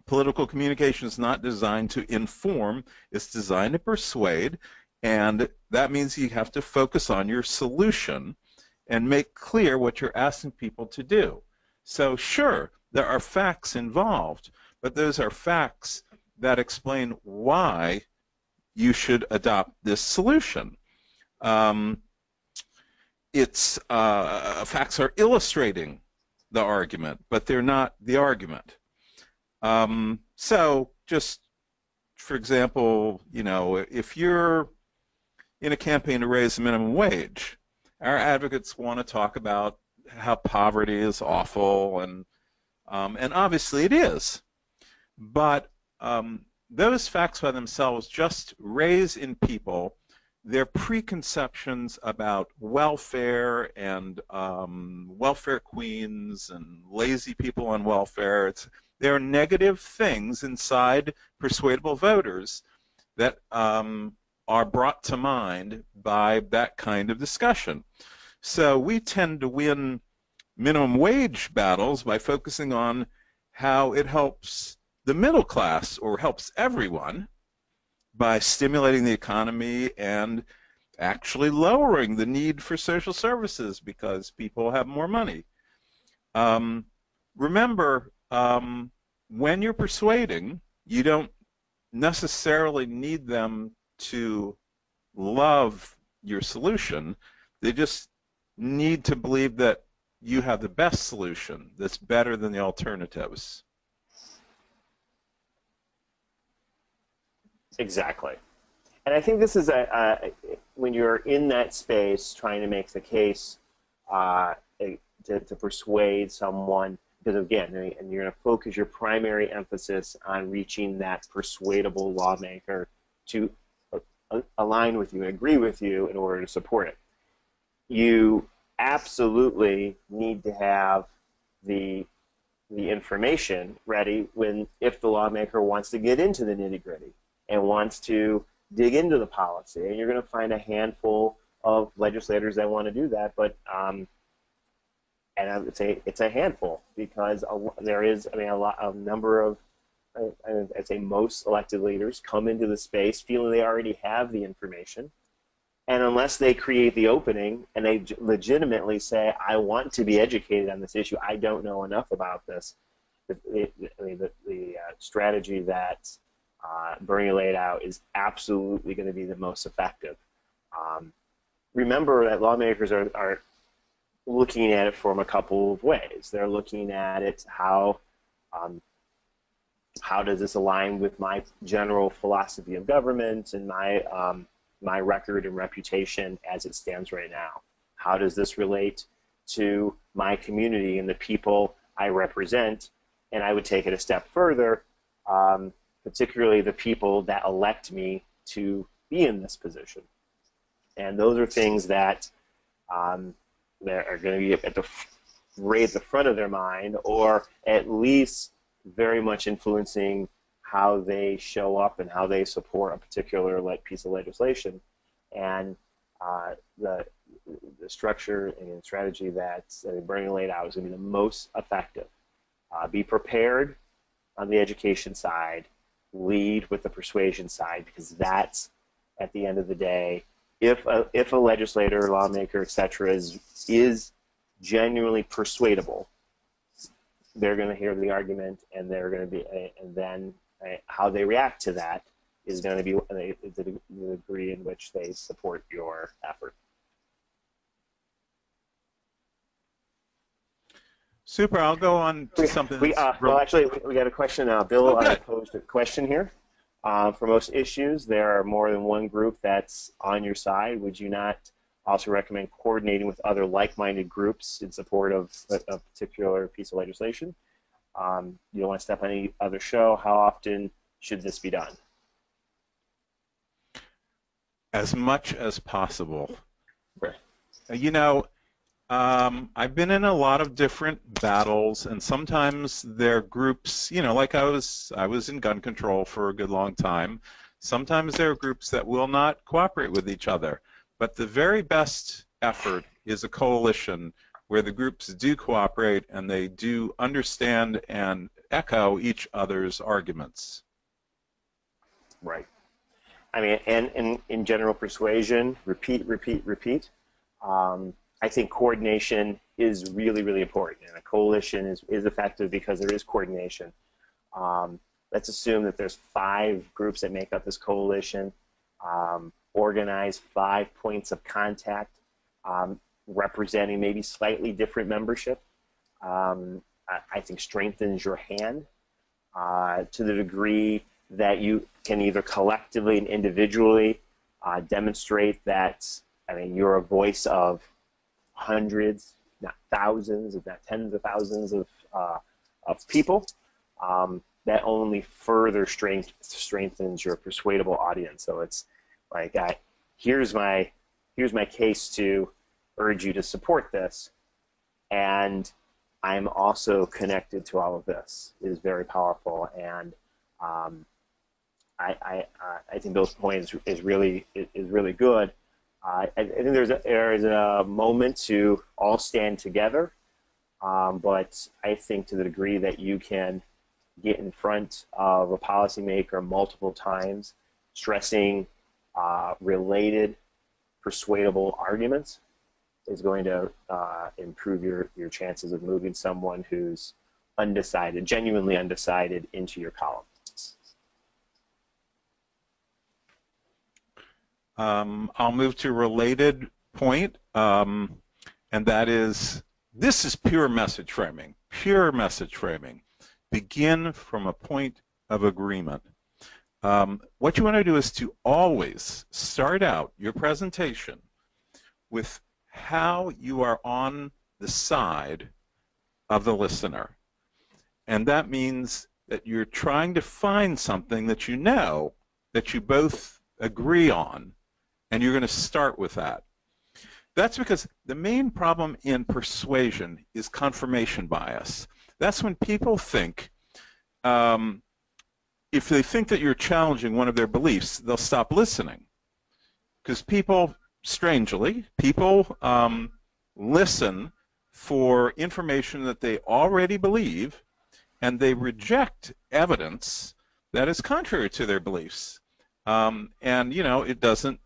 Political communication is not designed to inform, it's designed to persuade, and that means you have to focus on your solution and make clear what you're asking people to do. So sure, there are facts involved, but those are facts that explain why you should adopt this solution. Facts are illustrating the argument, but they're not the argument. So just for example, if you're in a campaign to raise the minimum wage, our advocates want to talk about how poverty is awful, and obviously it is. But those facts by themselves just raise in people their preconceptions about welfare and welfare queens and lazy people on welfare. There are negative things inside persuadable voters that are brought to mind by that kind of discussion. So we tend to win minimum wage battles by focusing on how it helps the middle class, or helps everyone, by stimulating the economy and actually lowering the need for social services because people have more money. Remember, when you're persuading, you don't necessarily need them to love your solution. They just need to believe that you have the best solution that's better than the alternatives. Exactly. And I think this is when you're in that space trying to make the case to persuade someone, because again, and you're going to focus your primary emphasis on reaching that persuadable lawmaker to align with you and agree with you in order to support it. You absolutely need to have the information ready if the lawmaker wants to get into the nitty-gritty and wants to dig into the policy. And you're going to find a handful of legislators that want to do that, but and I would say it's a handful, because there is, a number of, I'd say most elected leaders come into the space feeling they already have the information, and unless they create the opening and they legitimately say, I want to be educated on this issue, I don't know enough about this, the strategy that Bernie laid out is absolutely going to be the most effective. Remember that lawmakers are looking at it from a couple of ways. They're looking at it how does this align with my general philosophy of government and my record and reputation as it stands right now? How does this relate to my community and the people I represent? And I would take it a step further. particularly the people that elect me to be in this position. And those are things that that are going to be right at the front of their mind, or at least very much influencing how they show up and how they support a particular piece of legislation. And the structure and strategy that Bernie laid out is going to be the most effective. Be prepared on the education side, lead with the persuasion side, because that's, at the end of the day, if a legislator, lawmaker, etc., is genuinely persuadable, they're going to hear the argument, and they're going to be, and then how they react to that is going to be the degree in which they support your effort. Super. I'll go on to something. Well, actually, we got a question. Bill posed a question here. For most issues, there are more than one group that's on your side. Would you not also recommend coordinating with other like-minded groups in support of a particular piece of legislation? You don't want to step on any other show. How often should this be done? As much as possible. Right. You know, I've been in a lot of different battles, and sometimes there are groups, you know, like I was in gun control for a good long time. Sometimes there are groups that will not cooperate with each other. But the very best effort is a coalition where the groups do cooperate and they do understand and echo each other's arguments. Right. I mean, and in general persuasion, repeat. I think coordination is really, really important, and a coalition is effective because there is coordination. Let's assume that there's 5 groups that make up this coalition. Organize 5 points of contact, representing maybe slightly different membership. I think strengthens your hand to the degree that you can either collectively and individually demonstrate that, I mean, you're a voice of hundreds, not thousands, if not tens of thousands of people. That only further strengthens your persuadable audience. So it's like, here's my case to urge you to support this, and I'm also connected to all of this. It is very powerful, and I think Bill's point is really good. I think there is a moment to all stand together, but I think to the degree that you can get in front of a policymaker multiple times, stressing related, persuadable arguments, is going to improve your chances of moving someone who's undecided, genuinely undecided, into your column. I'll move to a related point, and that is, this is pure message framing. Pure message framing. Begin from a point of agreement. What you want to do is to always start out your presentation with how you are on the side of the listener. And that means that you're trying to find something that you know that you both agree on, and you're going to start with that. That's because the main problem in persuasion is confirmation bias. That's when people think, if they think that you're challenging one of their beliefs, they'll stop listening. Because people, strangely, people listen for information that they already believe, and they reject evidence that is contrary to their beliefs. And, you know, it doesn't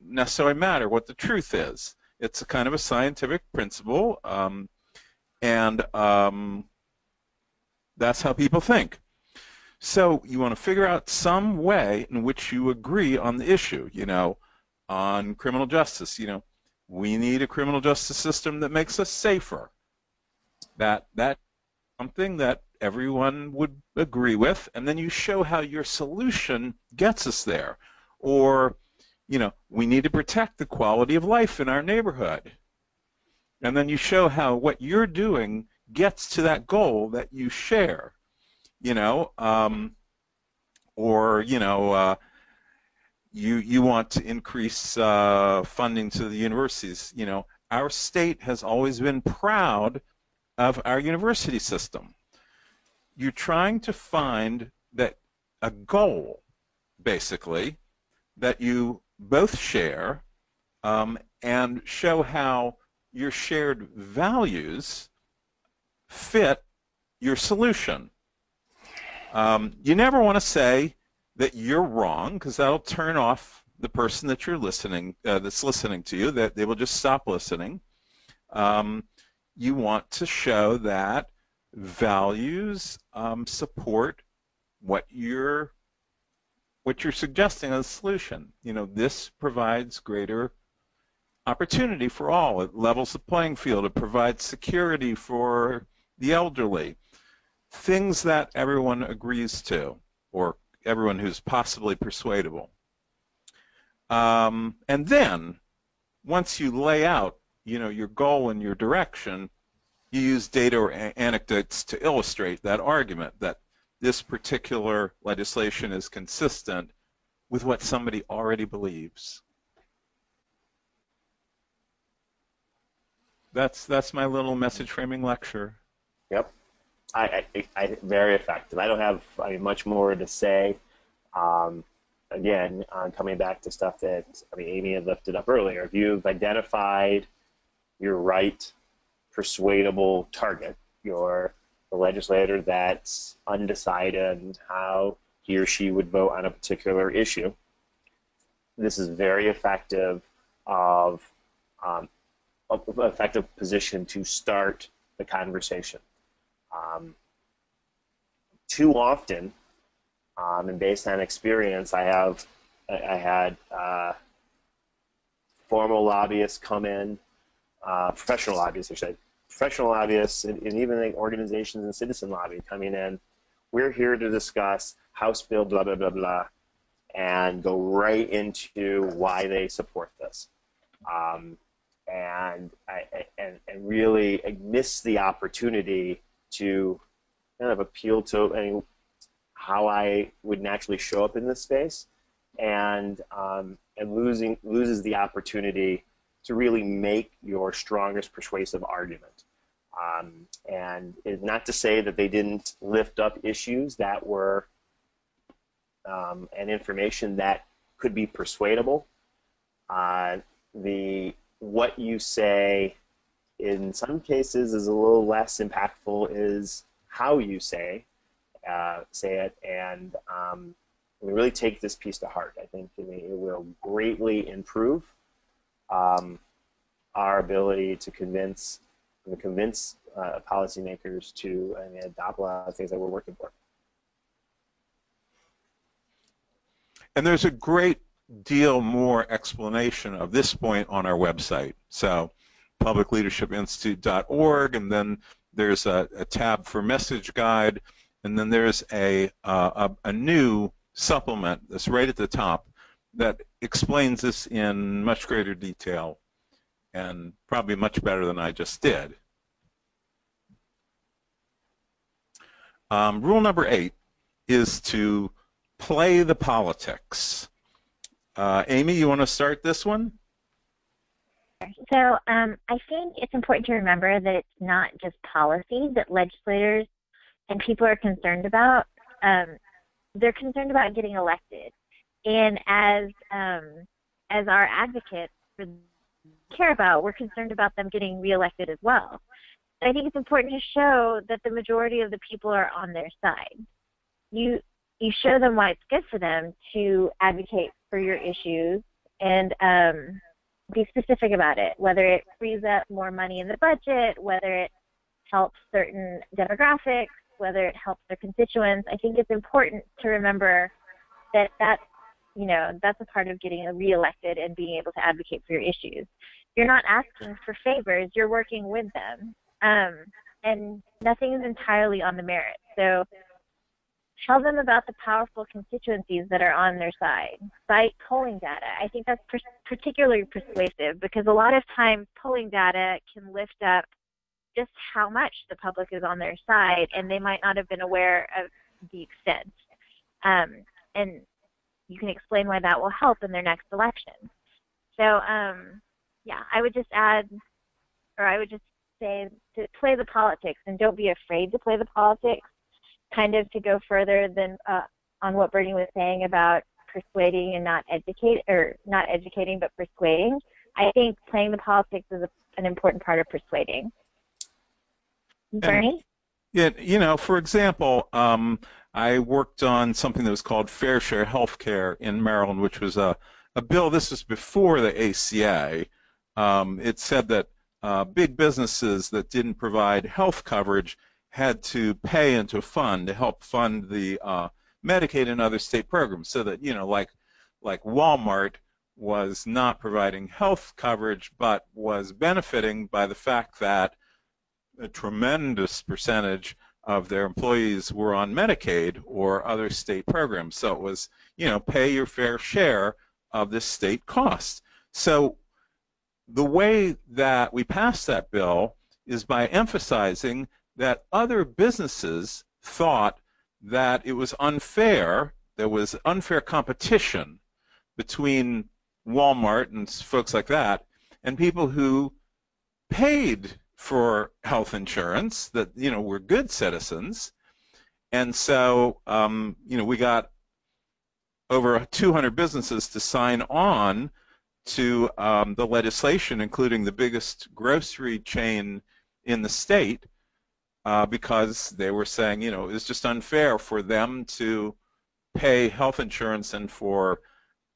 necessarily matter what the truth is. It's a kind of a scientific principle, and that's how people think. So you want to figure out some way in which you agree on the issue. You know, on criminal justice, you know, we need a criminal justice system that makes us safer. That's something that everyone would agree with, and then you show how your solution gets us there. Or, you know, we need to protect the quality of life in our neighborhood. And then you show how what you're doing gets to that goal that you share. You know, or you want to increase funding to the universities. Our state has always been proud of our university system. You're trying to find that a goal, basically, that you both share, and show how your shared values fit your solution. You never want to say that you're wrong, because that'll turn off the person that you're listening, that's listening to you, that they will just stop listening. You want to show that values support what you're suggesting as a solution. This provides greater opportunity for all. It levels the playing field. It provides security for the elderly. Things that everyone agrees to, or everyone who's possibly persuadable. And then, once you lay out, your goal and your direction, you use data or anecdotes to illustrate that argument, that this particular legislation is consistent with what somebody already believes. That's my little message framing lecture. Yep. I very effective. I don't have much more to say. Again, coming back to stuff that Amy had lifted up earlier, if you've identified your right persuadable target, the legislator that's undecided on how he or she would vote on a particular issue, this is very effective effective position to start the conversation. Too often, and based on experience, I had formal lobbyists come in, professional lobbyists, I should say, professional lobbyists, and even like organizations and citizen lobby coming in. We're here to discuss House Bill blah blah blah blah, and go right into why they support this, and really miss the opportunity to kind of appeal to how I would naturally show up in this space, and loses the opportunity to really make your strongest persuasive argument. And it's not to say that they didn't lift up issues that were and information that could be persuadable. What you say in some cases is a little less impactful is how you say it, and we really take this piece to heart. I think it will greatly improve our ability to convince policymakers to adopt a lot of things that we're working for. And there's a great deal more explanation of this point on our website. So publicleadershipinstitute.org, and then there's a tab for message guide, and then there's a new supplement that's right at the top that explains this in much greater detail, and probably much better than I just did. Rule number 8 is to play the politics. Amy, you want to start this one? So I think it's important to remember that it's not just policy that legislators and people are concerned about. They're concerned about getting elected. And as our advocates care about, we're concerned about them getting reelected as well. I think it's important to show that the majority of the people are on their side. You show them why it's good for them to advocate for your issues, and be specific about it, whether it frees up more money in the budget, whether it helps certain demographics, whether it helps their constituents. I think it's important to remember that that's a part of getting reelected and being able to advocate for your issues. You're not asking for favors, you're working with them. And nothing is entirely on the merit. So tell them about the powerful constituencies that are on their side. Cite polling data. I think that's particularly persuasive, because a lot of times polling data can lift up just how much the public is on their side, and they might not have been aware of the extent. and you can explain why that will help in their next election. So, yeah, I would just add, or I would just say to play the politics, and don't be afraid to play the politics, kind of to go further than on what Bernie was saying about persuading and not educating, but persuading. I think playing the politics is an important part of persuading. Bernie? Yeah, you know, for example, I worked on something that was called Fair Share Healthcare in Maryland, which was a bill. This was before the ACA. It said that big businesses that didn't provide health coverage had to pay into a fund to help fund the Medicaid and other state programs, so that, you know, like Walmart was not providing health coverage but was benefiting by the fact that a tremendous percentage of their employees were on Medicaid or other state programs. So it was, you know, pay your fair share of the state costs. So the way that we passed that bill is by emphasizing that other businesses thought that it was unfair, there was unfair competition between Walmart and folks like that and people who paid for health insurance, that, you know, were good citizens. And so, you know, we got over 200 businesses to sign on to the legislation, including the biggest grocery chain in the state, because they were saying, you know, it was just unfair for them to pay health insurance and for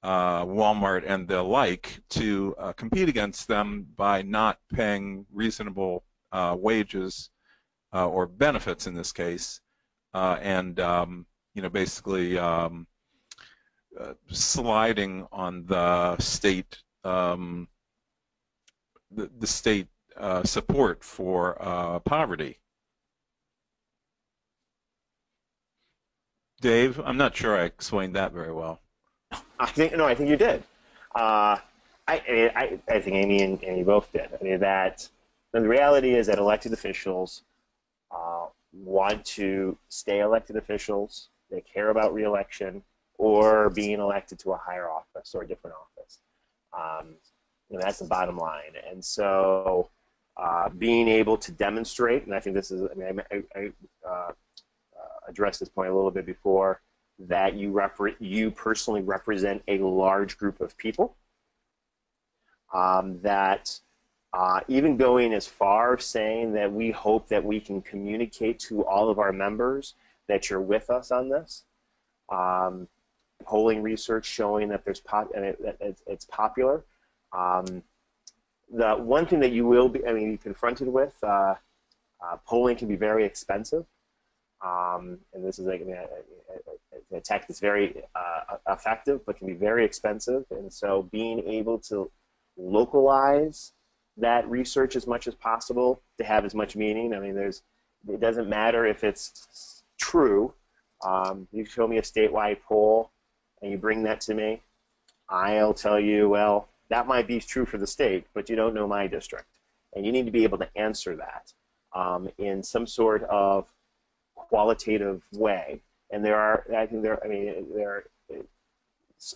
Walmart and the like to compete against them by not paying reasonable wages or benefits in this case, and you know, basically sliding on the state the state support for poverty. Dave, I'm not sure I explained that very well. I think you did. I think Amy and you both did. I mean, that the reality is that elected officials want to stay elected officials. They care about re-election or being elected to a higher office or a different office. You know, that's the bottom line. And so, being able to demonstrate, and I think this is, I mean, I addressed this point a little bit before, that you personally represent a large group of people, that even going as far saying that we hope that we can communicate to all of our members that you're with us on this. Polling research showing that it's popular. The one thing that you will be, be confronted with, polling can be very expensive. And this is like a tech that's very effective, but can be very expensive. And so being able to localize that research as much as possible to have as much meaning. I mean, it doesn't matter if it's true. You show me a statewide poll and you bring that to me, I'll tell you, well, that might be true for the state, but you don't know my district. And you need to be able to answer that in some sort of qualitative way. And there are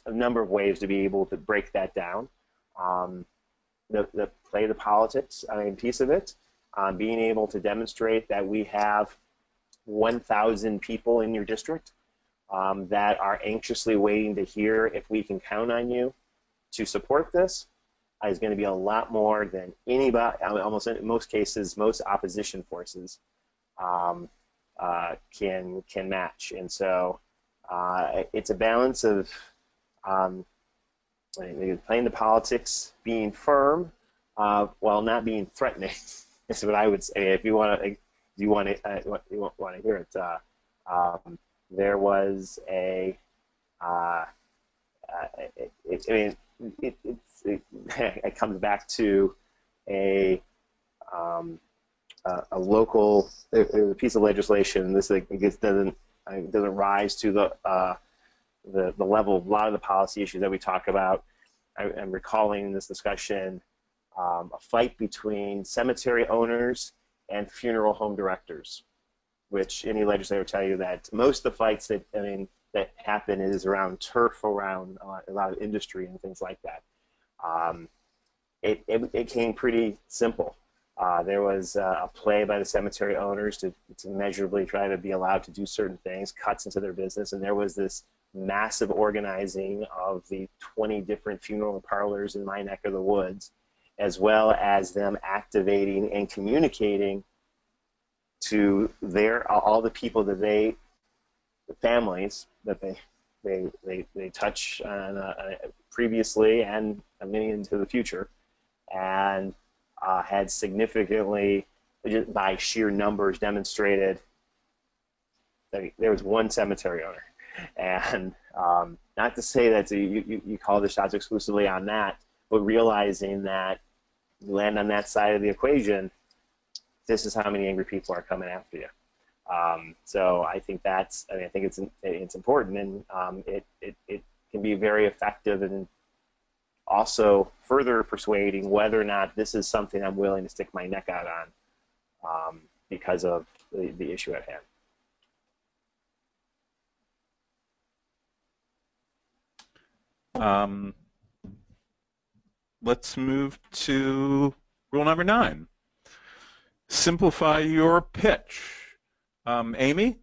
a number of ways to be able to break that down. The play the politics, piece of it, being able to demonstrate that we have 1,000 people in your district that are anxiously waiting to hear if we can count on you to support this is going to be a lot more than anybody, almost in most cases, most opposition forces can match. And so it's a balance of playing the politics, being firm, while not being threatening. Is what I would say. If you want to, want to hear it. There was a. It comes back to a local piece of legislation. This doesn't rise to the level of a lot of the policy issues that we talk about. I'm recalling in this discussion a fight between cemetery owners and funeral home directors, which any legislator will tell you that most of the fights that, that happen is around turf, around a lot of industry and things like that. It came pretty simple. There was a play by the cemetery owners to measurably try to be allowed to do certain things, cuts into their business, and there was this massive organizing of the 20 different funeral parlors in my neck of the woods, as well as them activating and communicating to all the people that the families that they touch on, previously and many into the future, and had significantly, just by sheer numbers, demonstrated that there was one cemetery owner. And not to say that you call the shots exclusively on that, but realizing that you land on that side of the equation, this is how many angry people are coming after you. So I think I think it's important, and it can be very effective in also further persuading whether or not this is something I'm willing to stick my neck out on because of the issue at hand. Let's move to rule number 9. Simplify your pitch. Amy?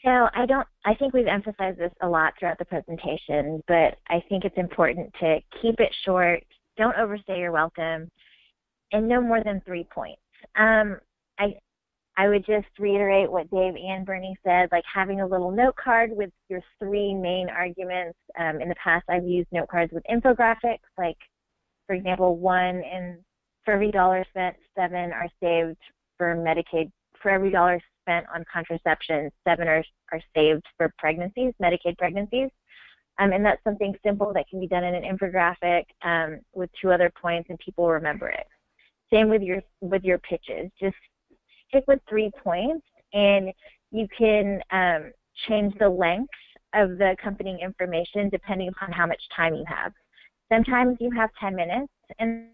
So I think we've emphasized this a lot throughout the presentation, but I think it's important to keep it short, don't overstay your welcome, and no more than 3 points. I would just reiterate what Dave and Bernie said, like having a little note card with your 3 main arguments. In the past, I've used note cards with infographics, like, for example, for every dollar spent, 7 are saved for Medicaid. For every dollar spent on contraception, 7 are saved for pregnancies, Medicaid pregnancies. And that's something simple that can be done in an infographic with 2 other points, and people remember it. Same with your pitches. Just stick with 3 points, and you can change the length of the accompanying information depending upon how much time you have. Sometimes you have 10 minutes and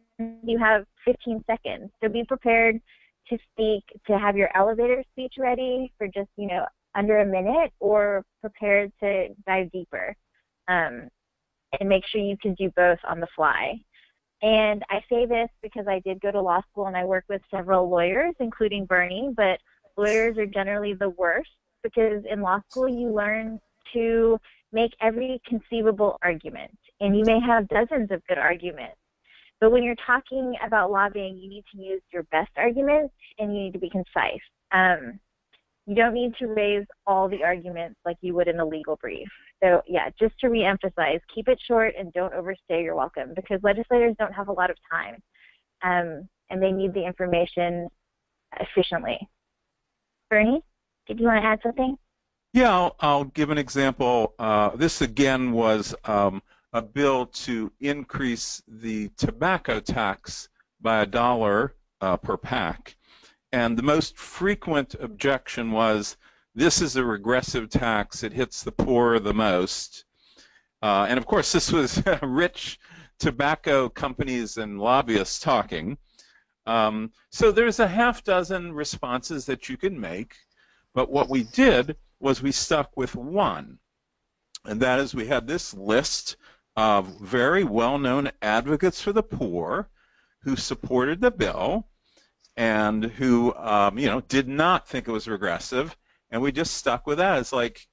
you have 15 seconds. So be prepared to have your elevator speech ready for just, under a minute, or prepared to dive deeper. And make sure you can do both on the fly. And I say this because I did go to law school and I work with several lawyers, including Bernie, but lawyers are generally the worst because in law school you learn to make every conceivable argument, and you may have dozens of good arguments. But when you're talking about lobbying, you need to use your best arguments and you need to be concise. You don't need to raise all the arguments like you would in a legal brief. So yeah, just to reemphasize, keep it short and don't overstay your welcome, because legislators don't have a lot of time and they need the information efficiently. Bernie, did you want to add something? Yeah, I'll give an example. This again was a bill to increase the tobacco tax by $1 per pack. And the most frequent objection was, this is a regressive tax, it hits the poor the most. And of course this was rich tobacco companies and lobbyists talking. So there's a half dozen responses that you can make, but what we did was we stuck with one. And that is, we had this list of very well-known advocates for the poor who supported the bill and who, did not think it was regressive, and we just stuck with that. It's like,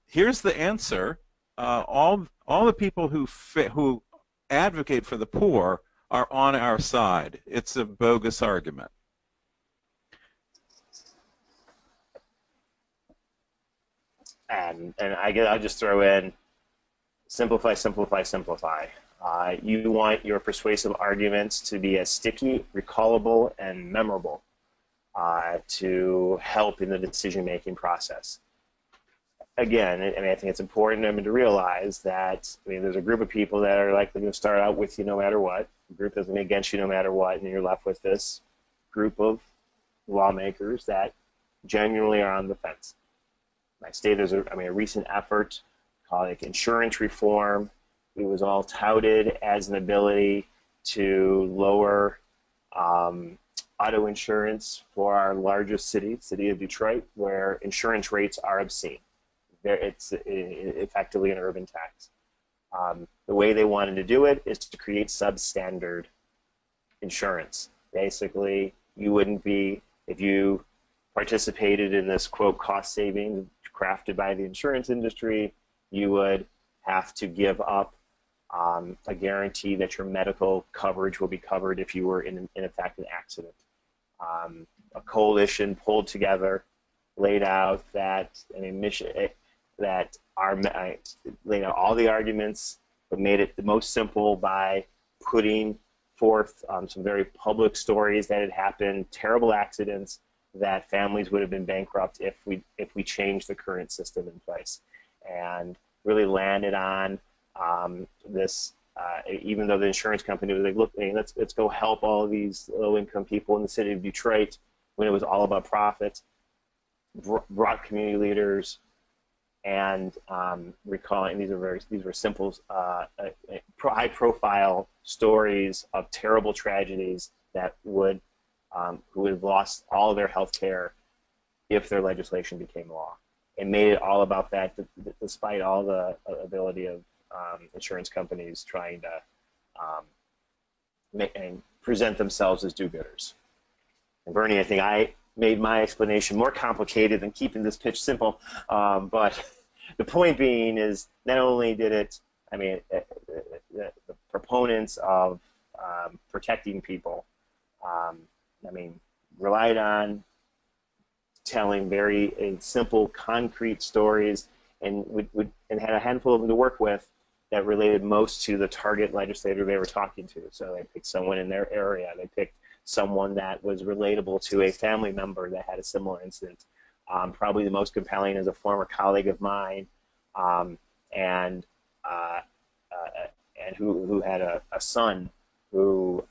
here's the answer. All the people who advocate for the poor are on our side. It's a bogus argument. And I'll just throw in, simplify, simplify, simplify. You want your persuasive arguments to be as sticky, recallable, and memorable to help in the decision-making process. Again, I think it's important to realize that there's a group of people that are likely going to start out with you no matter what. A group that's going to be against you no matter what, and you're left with this group of lawmakers that genuinely are on the fence. My state, there's a recent effort called insurance reform. It was all touted as an ability to lower auto insurance for our largest city of Detroit, where insurance rates are obscene. it's effectively an urban tax. The way they wanted to do it is to create substandard insurance. Basically, you wouldn't be, if you participated in this, quote, cost saving crafted by the insurance industry, you would have to give up a guarantee that your medical coverage will be covered if you were in effect, an accident. A coalition pulled together, laid out that laid out all the arguments, but made it the most simple by putting forth some very public stories that had happened, terrible accidents that families would have been bankrupt if we changed the current system in place, and really landed on this. Even though the insurance company was like, look, hey, let's go help all of these low-income people in the city of Detroit, when it was all about profit, brought community leaders, and recalling these were simple, high-profile stories of terrible tragedies that who would have lost all of their health care if their legislation became law, and made it all about that, despite all the ability of insurance companies trying to and present themselves as do-gooders. And Bernie, I think I made my explanation more complicated than keeping this pitch simple, but the point being is, not only did it, the proponents of protecting people, relied on telling very simple, concrete stories, and had a handful of them to work with that related most to the target legislator they were talking to. So they picked someone in their area. They picked someone that was relatable to a family member that had a similar incident. Probably the most compelling is a former colleague of mine, and who had a son who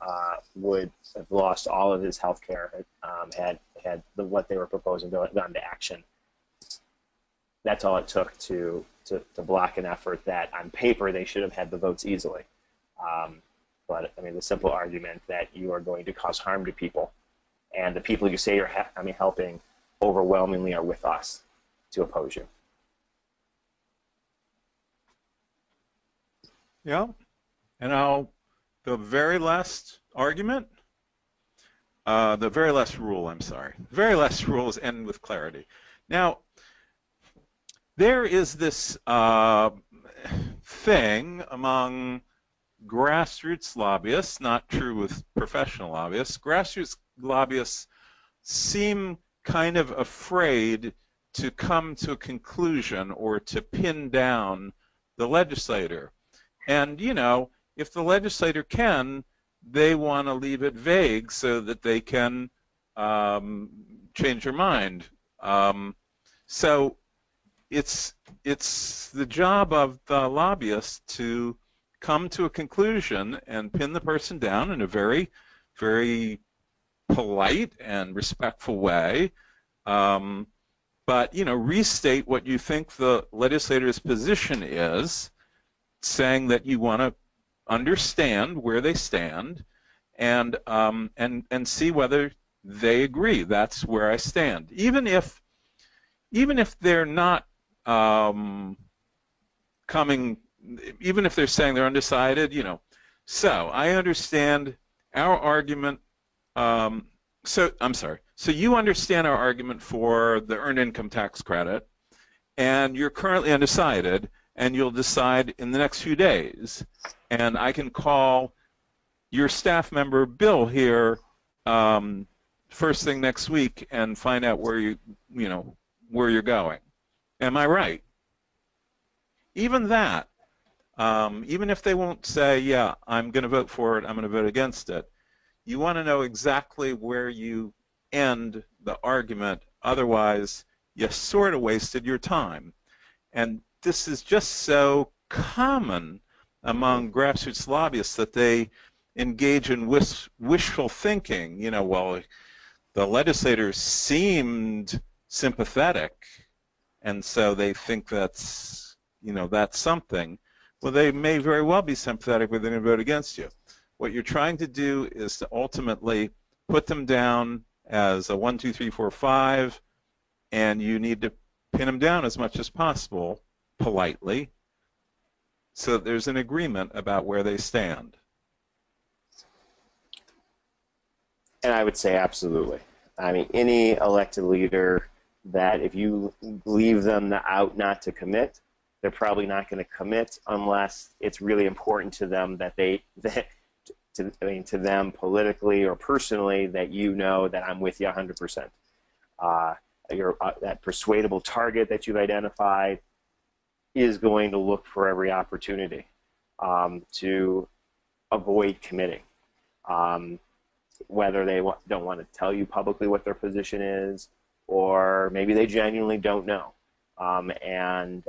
would have lost all of his health care, had what they were proposing gone to action. That's all it took to block an effort that on paper they should have had the votes easily. But the simple argument that you are going to cause harm to people, and the people you say you're helping overwhelmingly are with us to oppose you. Yeah, and the very last argument, the very last rule, the very last rules end with clarity. Now, there is this thing among grassroots lobbyists, not true with professional lobbyists. Grassroots lobbyists seem kind of afraid to come to a conclusion or to pin down the legislator. And, if the legislator can, they want to leave it vague so that they can change their mind. So it's the job of the lobbyist to come to a conclusion and pin the person down in a very, very polite and respectful way, but restate what you think the legislator's position is, saying that you want to understand where they stand, and see whether they agree. That's where I stand. Even if they're not even if they're saying they're undecided, So I understand our argument. So you understand our argument for the earned income tax credit, and you're currently undecided, and you'll decide in the next few days. And I can call your staff member Bill here first thing next week and find out where where you're going. Am I right? Even that, even if they won't say, yeah, I'm going to vote for it, I'm going to vote against it, you want to know exactly where you end the argument. Otherwise, you sort of wasted your time. And this is just so common among grassroots lobbyists that they engage in wishful thinking. Well, the legislators seemed sympathetic, and so they think that's something. Well, they may very well be sympathetic, but they're going to vote against you. What you're trying to do is to ultimately put them down as a 1, 2, 3, 4, 5, and you need to pin them down as much as possible, politely, so that there's an agreement about where they stand. And I would say absolutely. I mean, any elected leader that if you leave them out not to commit, they're probably not going to commit unless it's really important to them to them politically or personally that you know that I'm with you 100%. That persuadable target that you've identified is going to look for every opportunity to avoid committing. Whether they don't want to tell you publicly what their position is, or maybe they genuinely don't know. I mean,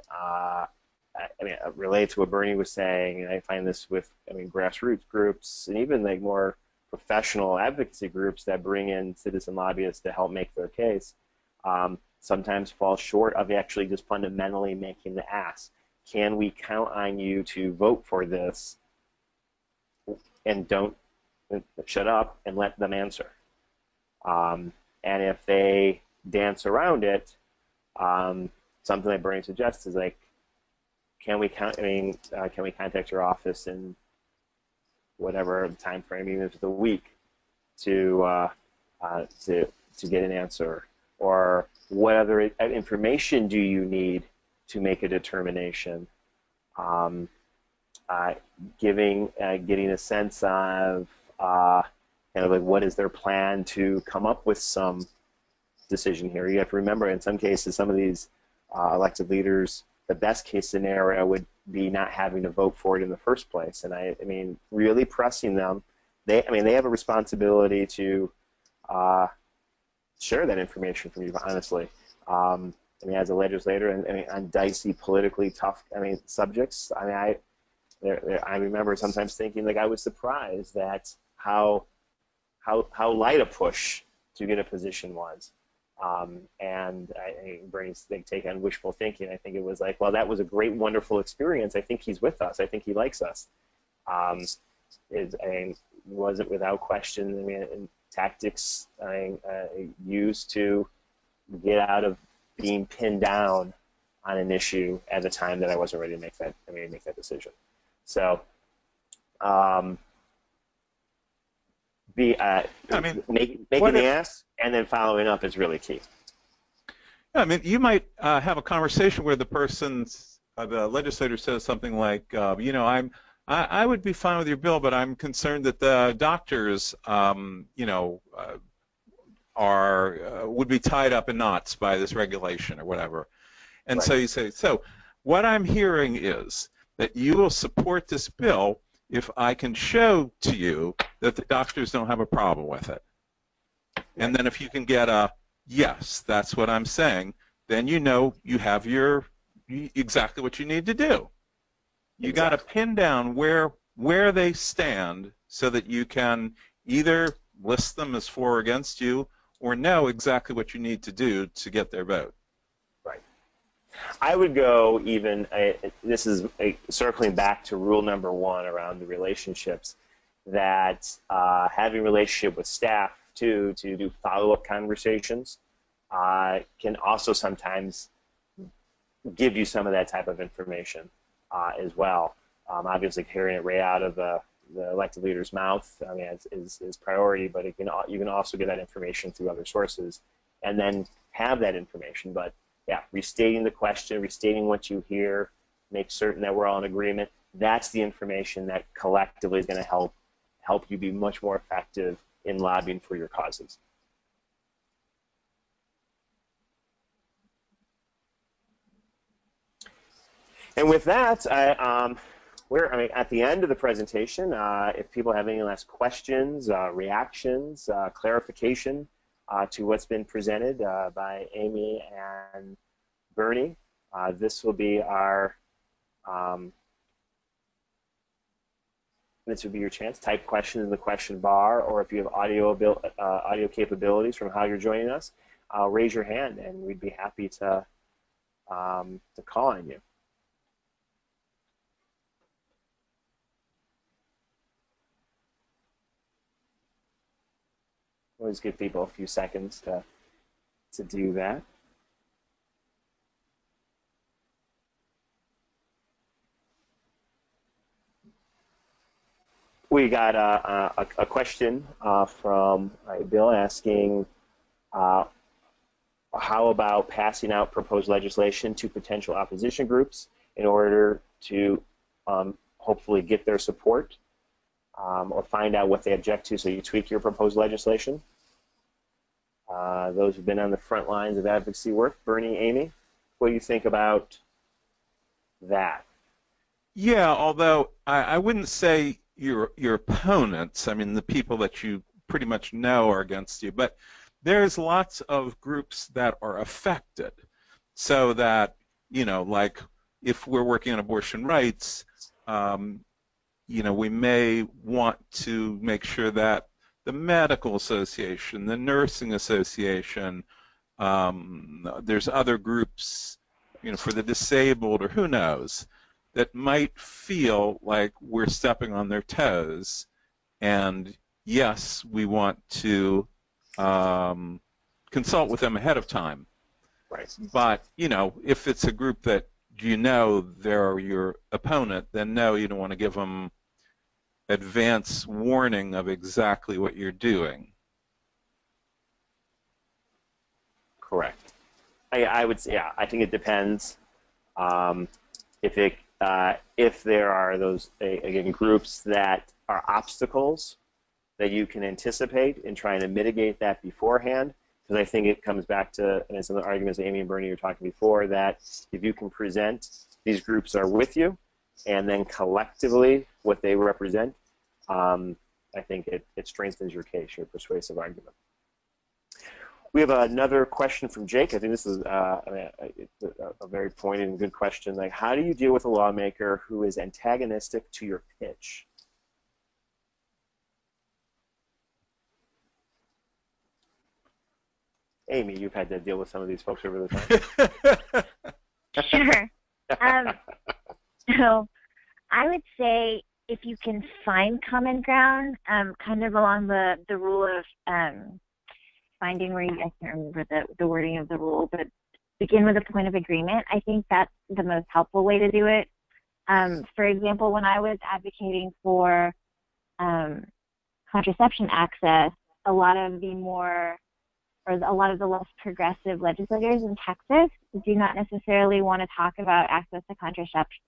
it relates to what Bernie was saying, and I find this with, grassroots groups and even like more professional advocacy groups that bring in citizen lobbyists to help make their case, sometimes fall short of actually just fundamentally making the ask. Can we count on you to vote for this, and don't shut up and let them answer? And if they dance around it, something that Bernie suggests is like, can we contact your office in whatever time frame, even if it's a week, to get an answer, or what other information do you need to make a determination? Getting a sense of kind of like what is their plan to come up with some decision here. You have to remember, in some cases, some of these elected leaders, the best case scenario would be not having to vote for it in the first place. And I mean, really pressing them, they have a responsibility to share that information from you, honestly. As a legislator, and on dicey, politically tough, subjects, I remember sometimes thinking, like, I was surprised that how light a push to get a position was. And Bernie's take on wishful thinking, I think it was like, well, that was a great, wonderful experience. I think he's with us. I think he likes us. Wasn't without question, tactics used to get out of being pinned down on an issue at a time that I wasn't ready to make that decision. So, making the ask and then following up is really key. You might have a conversation where the legislator says something like, I would be fine with your bill, but I'm concerned that the doctors, would be tied up in knots by this regulation or whatever. And right. So you say, so what I'm hearing is that you will support this bill if I can show to you that the doctors don't have a problem with it. And then if you can get a yes, that's what I'm saying, then you know you have exactly what you need to do. You got to pin down where they stand so that you can either list them as for or against you, or know exactly what you need to do to get their vote. Right. I would go even, this is circling back to rule number 1 around the relationships, that having a relationship with staff, too, to do follow-up conversations can also sometimes give you some of that type of information as well. Obviously, hearing it right out of the elected leader's mouth, is priority, but you can also get that information through other sources, and then have that information. But yeah, restating the question, restating what you hear, make certain that we're all in agreement. That's the information that collectively is going to help you be much more effective in lobbying for your causes. And with that, we're at the end of the presentation. If people have any last questions, reactions, clarification to what's been presented by Amy and Bernie, this will be our this would be your chance. Type questions in the question bar, or if you have audio capabilities from how you're joining us, raise your hand, and we'd be happy to call on you. Always give people a few seconds to do that. We got a question from Bill asking, how about passing out proposed legislation to potential opposition groups in order to hopefully get their support or find out what they object to so you tweak your proposed legislation? Those who've been on the front lines of advocacy work. Bernie, Amy, what do you think about that? Yeah, although I wouldn't say your opponents, I mean the people that you pretty much know are against you, but there's lots of groups that are affected. So that, you know, like if we're working on abortion rights, you know, we may want to make sure that the medical association, the nursing association, there's other groups, you know, for the disabled or who knows, that might feel like we're stepping on their toes. And yes, we want to consult with them ahead of time. Right. But, you know, if it's a group that you know they're your opponent, then no, you don't want to give them advance warning of exactly what you're doing. Correct. I would say, yeah, I think it depends. If there are those, again, groups that are obstacles that you can anticipate in trying to mitigate that beforehand, because I think it comes back to, and some of the arguments Amy and Bernie were talking before, that if you can present these groups are with you, and then collectively what they represent, I think it strengthens your case, your persuasive argument. We have another question from Jake. I think this is a very pointed and good question. Like, how do you deal with a lawmaker who is antagonistic to your pitch? Amy, you've had to deal with some of these folks over the time. Sure. So I would say if you can find common ground, kind of along the rule of finding where I can't remember the wording of the rule, but begin with a point of agreement. I think that's the most helpful way to do it. For example, when I was advocating for contraception access, a lot of the less progressive legislators in Texas do not necessarily want to talk about access to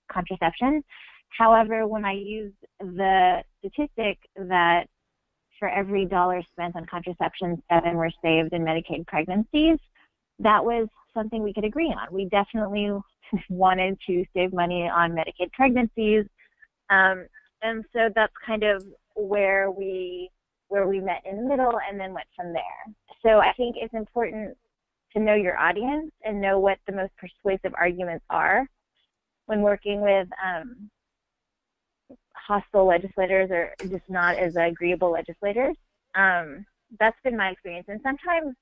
contraception. However, when I used the statistic that for every dollar spent on contraception, 7 were saved in Medicaid pregnancies, that was something we could agree on. We definitely wanted to save money on Medicaid pregnancies, and so that's kind of where we met in the middle and then went from there. So I think it's important to know your audience and know what the most persuasive arguments are when working with hostile legislators or just not as agreeable legislators. That's been my experience. And sometimes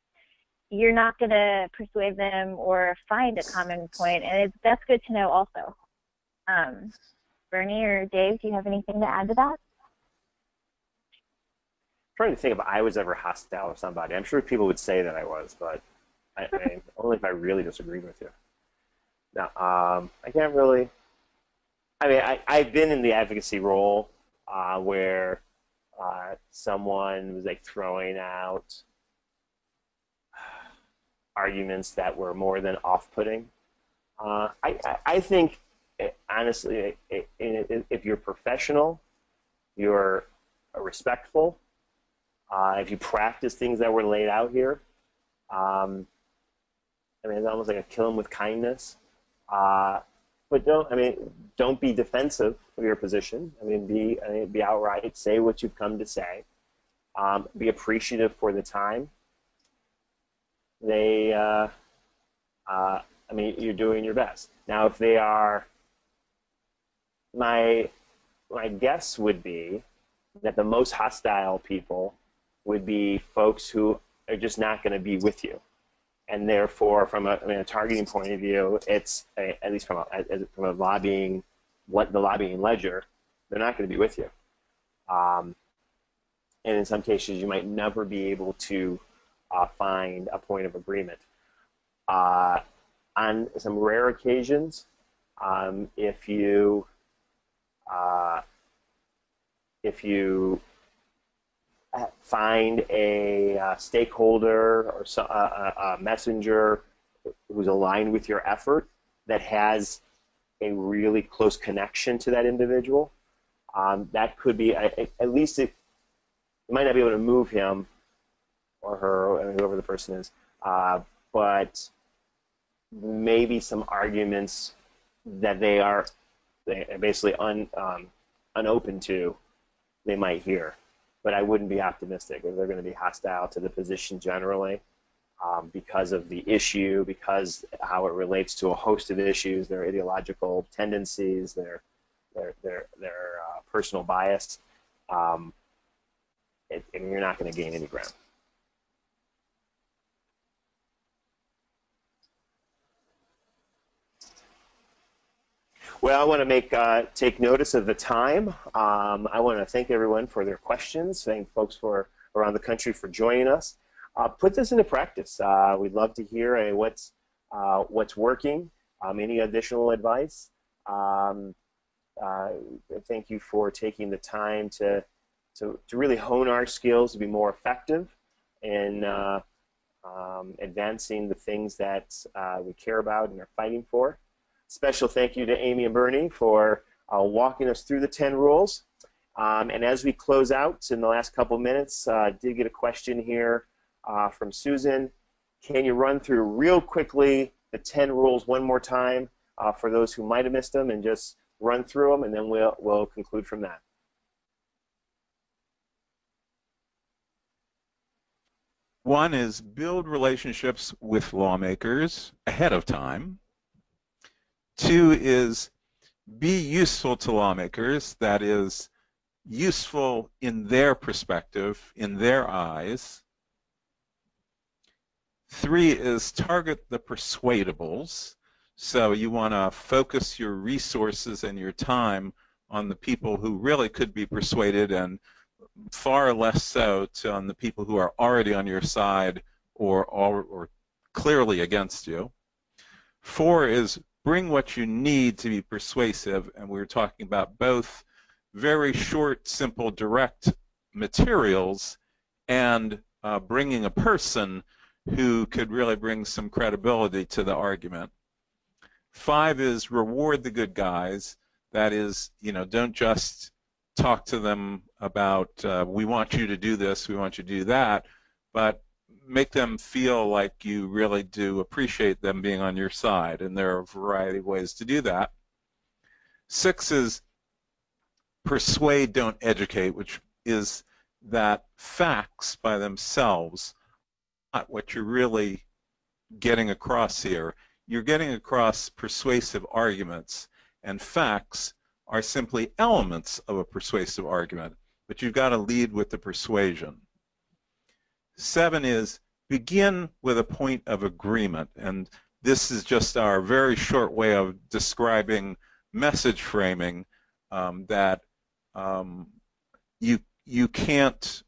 you're not going to persuade them or find a common point, and that's good to know also. Bernie or Dave, do you have anything to add to that? I'm trying to think if I was ever hostile to somebody. I'm sure people would say that I was, but I mean, only if I really disagreed with you. Now, I can't really. I mean, I've been in the advocacy role where someone was like throwing out arguments that were more than off-putting. I think, honestly, if you're professional, you're respectful, if you practice things that were laid out here, I mean, it's almost like a kill them with kindness. But don't be defensive of your position. I mean, be outright. Say what you've come to say. Be appreciative for the time. I mean, you're doing your best. Now, if they are, my guess would be that the most hostile people would be folks who are just not going to be with you. And therefore, from a targeting point of view, it's at least from a lobbying, the lobbying ledger, they're not going to be with you. And in some cases, you might never be able to find a point of agreement. On some rare occasions, if you if you find a stakeholder or a messenger who's aligned with your effort that has a really close connection to that individual, that could be, at least it might not be able to move him or her, or whoever the person is, but maybe some arguments that they're basically unopen to, they might hear. But I wouldn't be optimistic if they're going to be hostile to the position generally, because of the issue, because how it relates to a host of issues, their ideological tendencies, their personal bias. And you're not going to gain any ground. Well, I want to take notice of the time. I want to thank everyone for their questions. Thank folks around the country for joining us. Put this into practice. We'd love to hear what's working. Any additional advice? Thank you for taking the time to really hone our skills to be more effective in advancing the things that we care about and are fighting for. Special thank you to Amy and Bernie for walking us through the 10 rules. And as we close out in the last couple minutes, did get a question here from Susan. Can you run through real quickly the 10 rules one more time for those who might have missed them, and just run through them, and then we'll conclude from that. One is build relationships with lawmakers ahead of time. 2 is be useful to lawmakers, that is, useful in their perspective, in their eyes. 3 is target the persuadables. So you want to focus your resources and your time on the people who really could be persuaded, and far less so on the people who are already on your side or clearly against you. 4 is bring what you need to be persuasive, and we're talking about both very short, simple, direct materials and bringing a person who could really bring some credibility to the argument. 5 is reward the good guys. That is, don't just talk to them about we want you to do this, we want you to do that, but make them feel like you really do appreciate them being on your side, and there are a variety of ways to do that. 6 is persuade, don't educate, which is that facts by themselves are not what you're really getting across here. You're getting across persuasive arguments, and facts are simply elements of a persuasive argument, but you've got to lead with the persuasion. 7 is begin with a point of agreement, and this is just our very short way of describing message framing, that you can't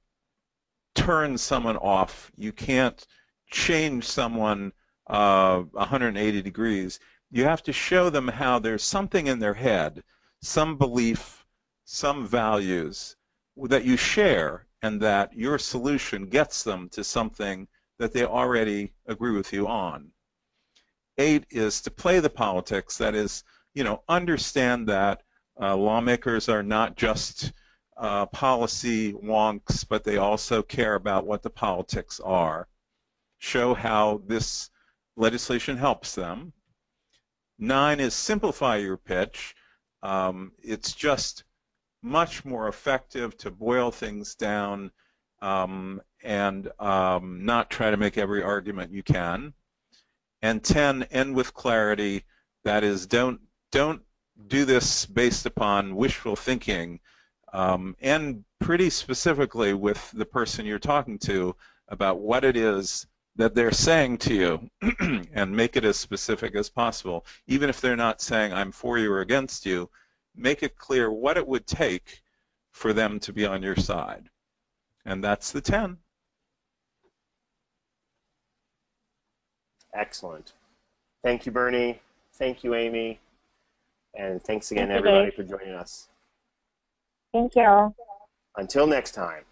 turn someone off, you can't change someone 180 degrees. You have to show them how there's something in their head, some belief, some values that you share, and that your solution gets them to something that they already agree with you on. 8 is to play the politics, that is, understand that lawmakers are not just policy wonks, but they also care about what the politics are. Show how this legislation helps them. 9 is simplify your pitch. It's just much more effective to boil things down and not try to make every argument you can. And 10, end with clarity. That is, don't do this based upon wishful thinking. And pretty specifically with the person you're talking to about what it is that they're saying to you, and make it as specific as possible. Even if they're not saying I'm for you or against you, make it clear what it would take for them to be on your side. And that's the 10. Excellent. Thank you, Bernie. Thank you, Amy. And thanks again, everybody, for joining us. Thank you. Until next time.